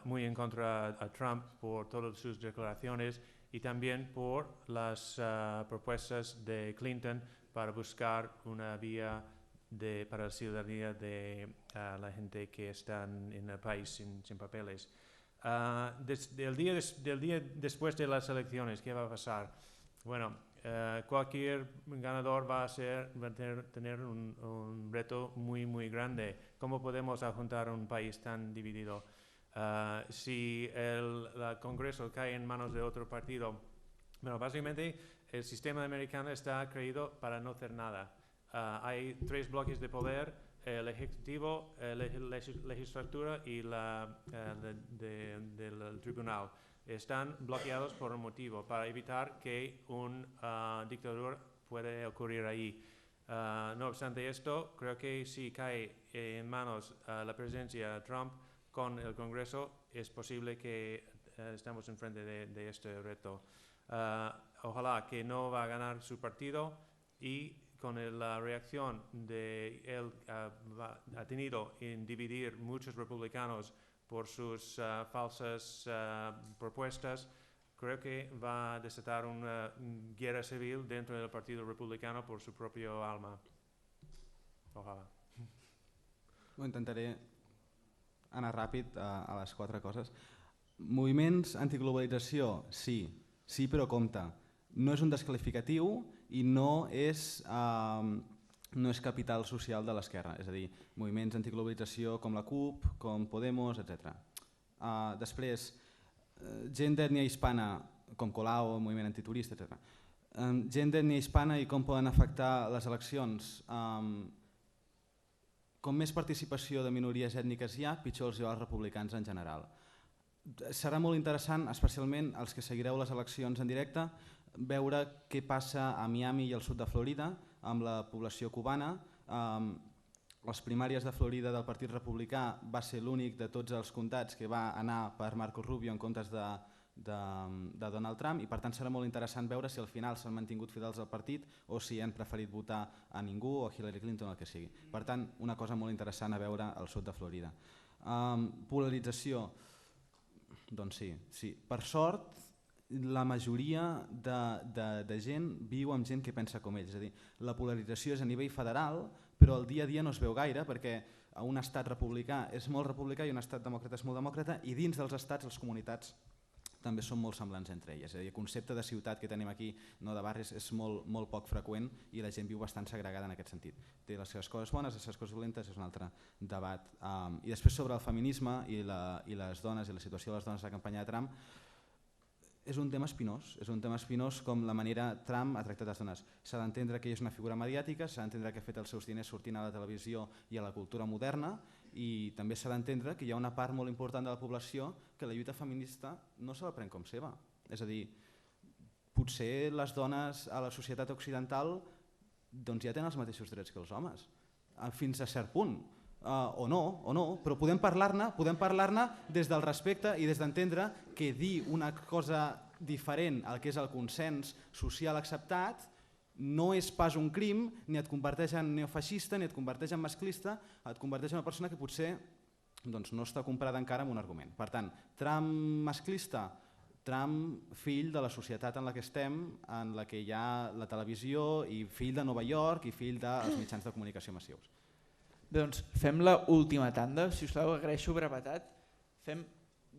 muy en contra a Trump por todas sus declaraciones y también por las propuestas de Clinton para buscar una vía para la ciudadanía de la gente que está en el país sin papeles. Del día después de las elecciones, ¿qué va a pasar? Bueno, cualquier ganador va a tener un reto muy grande. ¿Cómo podemos juntar un país tan dividido? Si el Congreso cae en manos de otro partido, bueno, básicamente el sistema americano está creado para no hacer nada. Hay tres bloques de poder: el ejecutivo, la legislatura y del tribunal. Están bloqueados por un motivo, para evitar que un dictador pueda ocurrir ahí. No obstante esto, creo que si cae en manos la presidencia de Trump con el Congreso, es posible que estemos enfrente de este reto. Ojalá que no va a ganar su partido y con la reacción de él ha tenido en dividir muchos republicanos por sus falsas propuestas, creo que va a desatar una guerra civil dentro del Partido Republicano por su propio alma. Ojalà. Intentaré anar ràpid a les quatre coses. Moviments antiglobalització, sí, però compte. No és un desqualificatiu i no és capital social de l'esquerra, és a dir, moviments antiglobalització com la CUP, com Podemos, etc. Després, gent d'ètnia hispana com Colau, moviment antiturista, etc. Gent d'ètnia hispana i com poden afectar les eleccions. Com més participació de minories ètniques hi ha, pitjor els hi va als republicans en general. Serà molt interessant, especialment els que seguireu les eleccions en directe, veure què passa a Miami i al sud de Florida amb la població cubana. Les primàries de Florida del Partit Republicà va ser l'únic de tots els comtats que va anar per Marco Rubio en comptes de Donald Trump i per tant serà molt interessant veure si al final s'han mantingut fidels al partit o si han preferit votar a ningú o Hillary Clinton o el que sigui. Per tant, una cosa molt interessant a veure al sud de Florida. Polarització, doncs sí. Per sort, la majoria de gent viu amb gent que pensa com ells. És a dir, la polarització és a nivell federal, però el dia a dia no es veu gaire perquè un estat republicà és molt republicà i un estat demòcrata és molt demòcrata, i dins dels estats les comunitats també són molt semblants entre elles. És a dir, el concepte de ciutat que tenim aquí, no de barris, és molt poc freqüent i la gent viu bastant segregada en aquest sentit. Té les seves coses bones, les seves coses dolentes, és un altre debat. I després sobre el feminisme i les dones i la situació de les dones a la campanya de Trump, és un tema espinós com la manera Trump ha tractat les dones. S'ha d'entendre que ella és una figura mediàtica, s'ha d'entendre que ha fet els seus diners sortint a la televisió i a la cultura moderna, i també s'ha d'entendre que hi ha una part molt important de la població que la lluita feminista no se la pren com seva. És a dir, potser les dones a la societat occidental ja tenen els mateixos drets que els homes, fins a cert punt. O no, però podem parlar-ne des del respecte i des d'entendre que dir una cosa diferent al que és el consens social acceptat no és pas un crim, ni et converteix en neofeixista, ni et converteix en masclista, et converteix en una persona que potser no està comprada encara amb un argument. Per tant, Trump masclista, Trump fill de la societat en la que estem, en la que hi ha la televisió, i fill de Nova York i fill dels mitjans de comunicació massius. Doncs fem l'última tanda, si us plau, agraeixo brevetat. Fem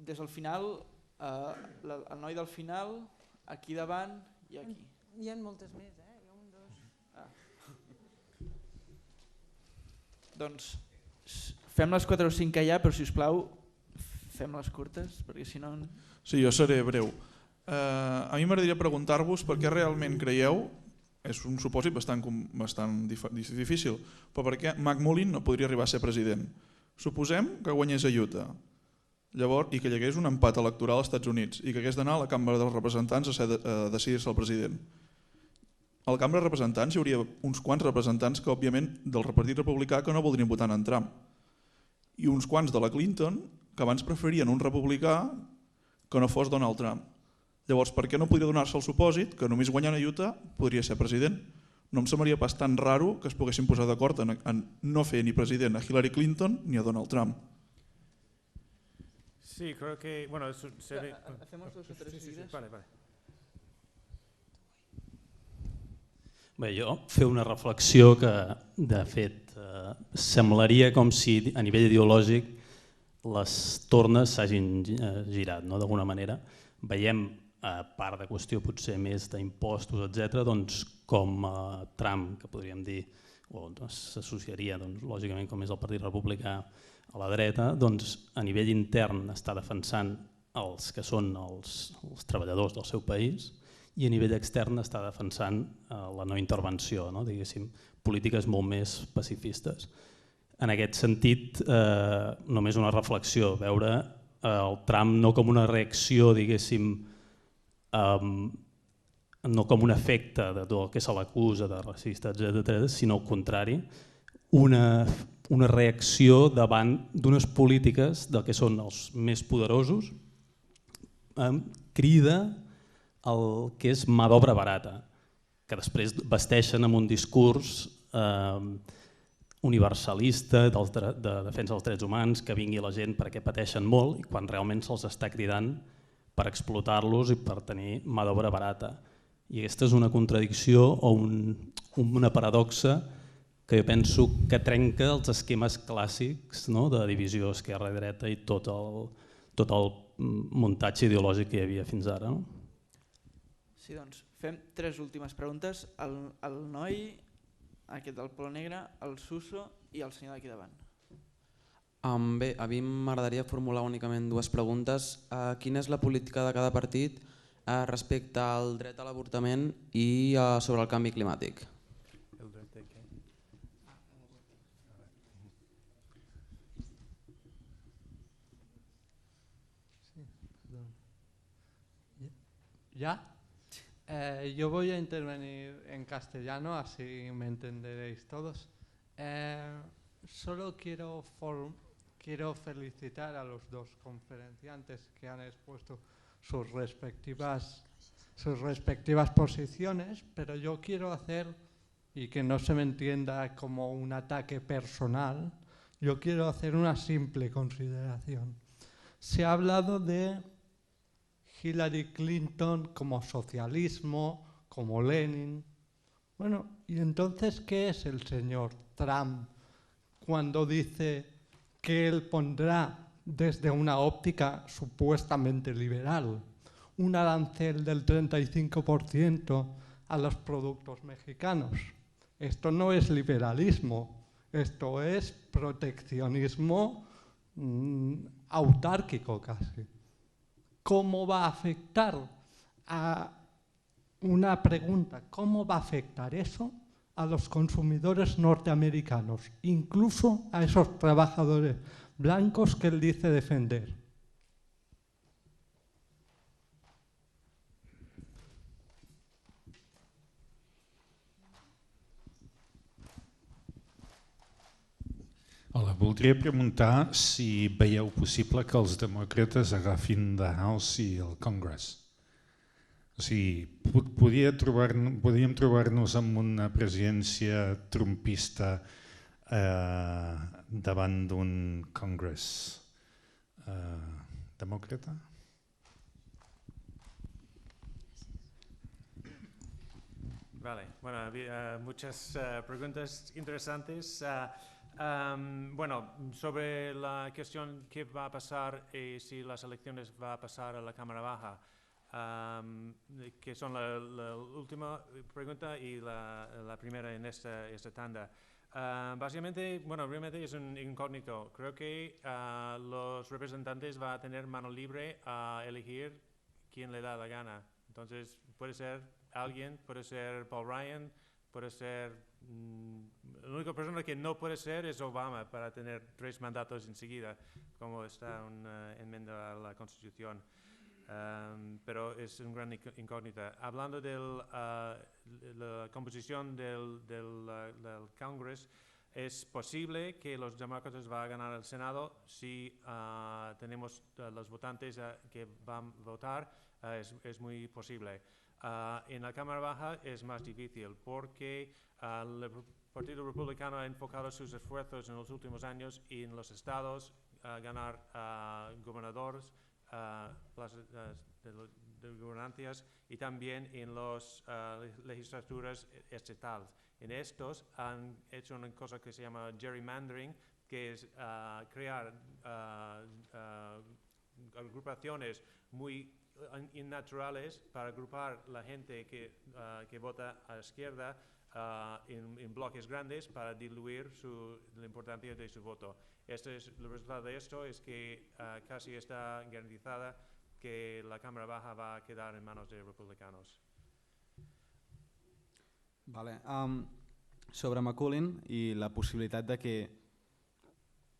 des del final, el noi del final, aquí davant i aquí. Hi ha moltes més, Hi ha un, dos... Doncs fem les 4 o 5 que hi ha, però si us plau, fem les curtes, perquè si no... Sí, jo seré breu. A mi m'agradaria preguntar-vos per què realment creieu, és un supòsit bastant difícil, però per què McMullin no podria arribar a ser president? Suposem que guanyés a Utah i que hi hagués un empat electoral als Estats Units i que hagués d'anar a la Cambra dels Representants a decidir-se el president. A la Cambra de Representants hi hauria uns quants representants que, òbviament, del Partit Republicà que no voldrien votar en Trump, i uns quants de la Clinton que abans preferien un republicà que no fos Donald Trump. Llavors, per què no podria donar-se el supòsit que només guanyant a Utah podria ser president? No em semblaria pas tan raro que es poguessin posar d'acord en no fer ni president a Hillary Clinton ni a Donald Trump. Sí, creo que... Bueno, ¿Hacemos 2 o 3 seguidas? Vale. Bé, jo fer una reflexió que, de fet, semblaria com si a nivell ideològic les tornes s'hagin girat, d'alguna manera. Veiem, a part de qüestió potser més d'impostos, etc., com Trump, que podríem dir, o s'associaria, lògicament, com és el Partit Republicà a la dreta, a nivell intern està defensant els que són els treballadors del seu país, i a nivell extern està defensant la no intervenció, diguéssim, polítiques molt més pacifistes. En aquest sentit, només una reflexió, veure el Trump no com una reacció, diguéssim, no com un efecte de tot el que se l'acusa de racista, etc., sinó al contrari, una reacció davant d'unes polítiques del que són els més poderosos, crida el que és mà d'obra barata, que després vesteixen amb un discurs universalista de defensa dels drets humans, que vingui la gent perquè pateixen molt, i quan realment se'ls està cridant per explotar-los i per tenir mà d'obra barata. I aquesta és una contradicció o una paradoxa que jo penso que trenca els esquemes clàssics de divisió esquerra i dreta i tot el muntatge ideològic que hi havia fins ara. Sí, doncs fem 3 últimes preguntes. El noi, aquest del polo negre, el Suso i el senyor d'aquí davant. Bé, a mi m'agradaria formular únicament 2 preguntes. Quina és la política de cada partit respecte al dret a l'avortament i sobre el canvi climàtic? El dret de què? ¿Ya? Yo voy a intervenir en castellano, así me entenderéis todos. Solo quiero felicitar a los 2 conferenciantes que han expuesto sus respectivas posiciones, pero yo quiero hacer, y que no se me entienda como un ataque personal, yo quiero hacer una simple consideración. Se ha hablado de Hillary Clinton como socialismo, como Lenin. Bueno, ¿y entonces qué es el señor Trump cuando dice que él pondrá desde una óptica supuestamente liberal un arancel del 35% a los productos mexicanos. Esto no es liberalismo, esto es proteccionismo autárquico casi. ¿Cómo va a afectar una pregunta? ¿Cómo va a afectar eso a los consumidores norteamericanos, incluso a esos trabajadores blancos que él dice defender? Hola, voldria preguntar si veieu possible que els demòcrates agafin the House i el Congress. O sigui, podríem trobar-nos amb una presidència trumpista davant d'un Congress demòcrata? Vale, bueno, muchas preguntas interesantes. Bueno, sobre la cuestión qué va a pasar y si las elecciones va a pasar a la Cámara Baja, que son la última pregunta y la primera en esta tanda. Básicamente, bueno, realmente es un incógnito. Creo que los representantes van a tener mano libre a elegir quién le da la gana. Entonces, puede ser alguien, puede ser Paul Ryan, puede ser... la única persona que no puede ser es Obama para tener 3 mandatos enseguida, como está una enmienda a la Constitución. Pero es un gran incógnita. Hablando de la composición del Congress, es posible que los demócratas van a ganar el Senado si tenemos los votantes que van a votar, es muy posible. En la Cámara Baja es más difícil porque el Partido Republicano ha enfocado sus esfuerzos en los últimos años en los estados, ganar gobernadores, plazas de gobernancias y también en las legislaturas estatales. En estos han hecho una cosa que se llama gerrymandering, que es crear agrupaciones muy innaturales para agrupar la gente que vota a la izquierda en bloques grandes para diluir la importancia de su voto. El resultado de esto es que casi está garantizada que la Cámara Baja va a quedar en manos de republicanos. Vale. Sobre McCullin i la possibilitat de que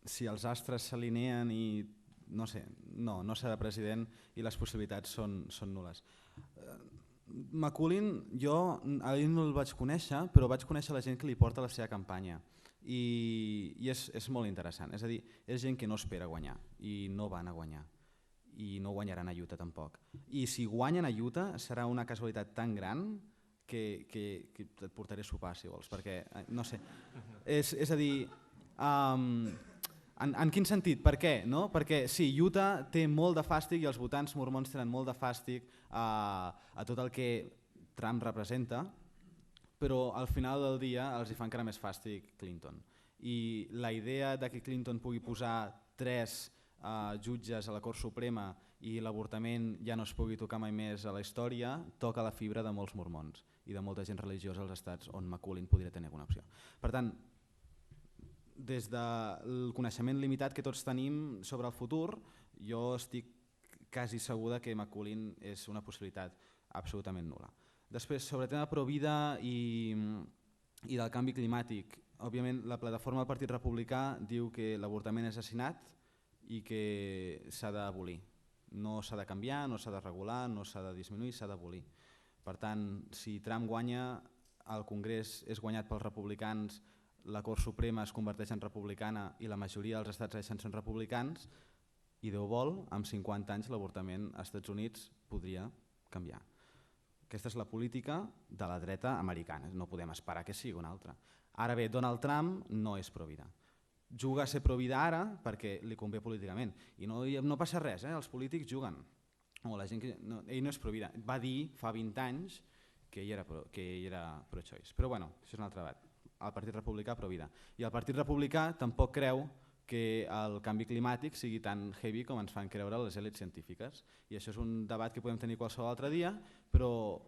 si els astres s'alineen i no sé, no serà president i les possibilitats són nul·les. McCullin, jo a ell no el vaig conèixer, però vaig conèixer la gent que li porta la seva campanya i és molt interessant. És a dir, és gent que no espera guanyar i no van a guanyar i no guanyaran a Utah tampoc. I si guanyen a Utah serà una casualitat tan gran que et portaré a sopar si vols, perquè no sé, és a dir... En quin sentit? Per què? No? Perquè sí, Utah té molt de fàstic i els votants mormons tenen molt de fàstic a tot el que Trump representa, però al final del dia els hi fa encara més fàstic Clinton. I la idea de que Clinton pugui posar 3 jutges a la Cort Suprema i l'avortament ja no es pugui tocar mai més a la història toca la fibra de molts mormons i de molta gent religiosa als estats on McCullin podria tenir alguna opció. Per tant, des del coneixement limitat que tots tenim sobre el futur, jo estic quasi segur que McCullin és una possibilitat absolutament nul·la. Després, sobre el tema pro-vida i del canvi climàtic, òbviament la plataforma del Partit Republicà diu que l'avortament és assassinat i que s'ha d'abolir. No s'ha de canviar, no s'ha de regular, no s'ha de disminuir, s'ha d'abolir. Per tant, si Trump guanya, el Congrés és guanyat pels republicans, la Cort Suprema es converteix en republicana i la majoria dels estats deixen ser republicans i Déu vol, amb 50 anys l'avortament als Estats Units podria canviar. Aquesta és la política de la dreta americana, no podem esperar que sigui una altra. Ara bé, Donald Trump no és pro-vida. Juga a ser pro-vida ara perquè li convé políticament i no passa res, els polítics juguen. Ell no és pro-vida, va dir fa 20 anys que ell era pro-choice, però bueno, això és un altre debat. el Partit Republicà Provida. I el Partit Republicà tampoc creu que el canvi climàtic sigui tan heavy com ens fan creure les èlits científiques. I això és un debat que podem tenir qualsevol altre dia, però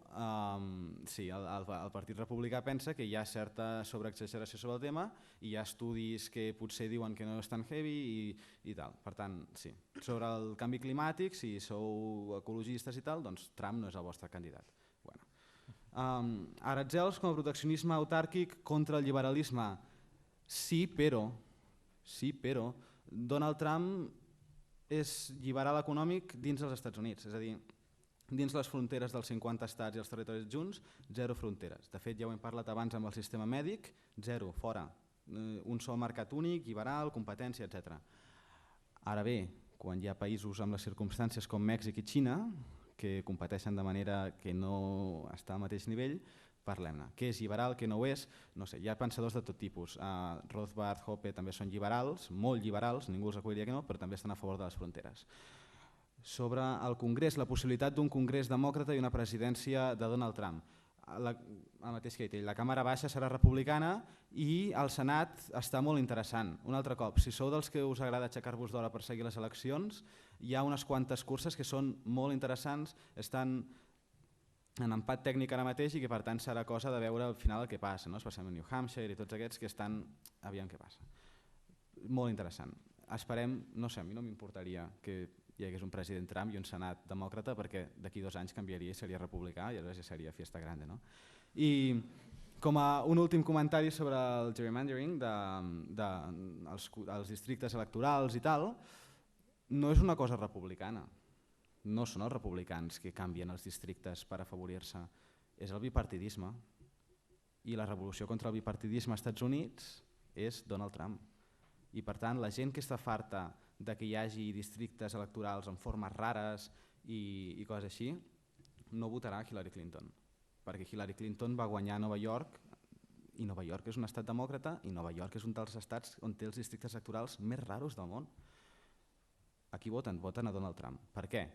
sí, el Partit Republicà pensa que hi ha certa sobreexageració sobre el tema i hi ha estudis que potser diuen que no és tan heavy i tal. Per tant, sí, sobre el canvi climàtic, si sou ecologistes i tal, doncs Trump no és el vostre candidat. Aratzels com a proteccionisme autàrquic contra el liberalisme. Sí, però Donald Trump és liberal econòmic dins dels Estats Units, és a dir, dins les fronteres dels 50 estats i els territoris junts, zero fronteres. De fet, ja ho hem parlat abans amb el sistema mèdic, zero, fora. Un sol mercat únic, liberal, competència, etc. Ara bé, quan hi ha països amb les circumstàncies com Mèxic i Xina, que competeixen de manera que no està al mateix nivell, parlem-ne. Què és liberal, què no ho és? No sé, hi ha pensadors de tot tipus. Rothbard, Hoppe també són liberals, molt liberals, ningú els acudiria que no, però també estan a favor de les fronteres. Sobre el Congrés, la possibilitat d'un Congrés demòcrata i una presidència de Donald Trump. El mateix que he dit, la Càmera Baixa serà republicana i el Senat està molt interessant. Un altre cop, si sou dels que us agrada aixecar-vos d'hora per seguir les eleccions, hi ha unes quantes curses que són molt interessants, estan en empat tècnic ara mateix i que per tant serà cosa de veure al final el que passa, especialment New Hampshire i tots aquests que estan, aviam què passa. Molt interessant. Esperem, no sé, a mi no m'importaria que hi hagués un president Trump i un senat demòcrata perquè d'aquí 2 anys canviaria i seria republicà i aleshores ja seria fiesta grande. I com a un últim comentari sobre el gerrymandering dels districtes electorals i tal, no és una cosa republicana. No són els republicans que canvien els districtes per afavorir-se, és el bipartidisme. I la revolució contra el bipartidisme als Estats Units és Donald Trump. I per tant, la gent que està farta de que hi hagi districtes electorals en formes rares i coses així, no votarà Hillary Clinton. Perquè Hillary Clinton va guanyar a Nova York i Nova York és un estat demòcrata i Nova York és un dels estats on té els districtes electorals més raros del món. A qui voten? Voten a Donald Trump. Per què?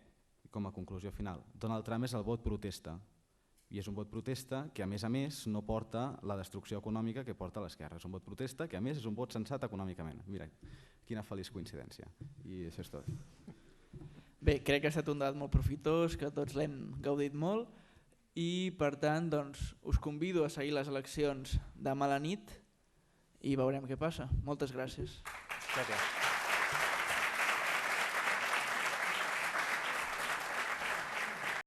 Com a conclusió final, Donald Trump és el vot protesta i és un vot protesta que a més no porta la destrucció econòmica que porta l'esquerra, és un vot protesta que a més és un vot sensat econòmicament. Mira, quina feliç coincidència. I això és tot. Bé, crec que ha estat un debat molt profitós, que tots l'hem gaudit molt i per tant us convido a seguir les eleccions demà a la nit i veurem què passa. Moltes gràcies. Gràcies.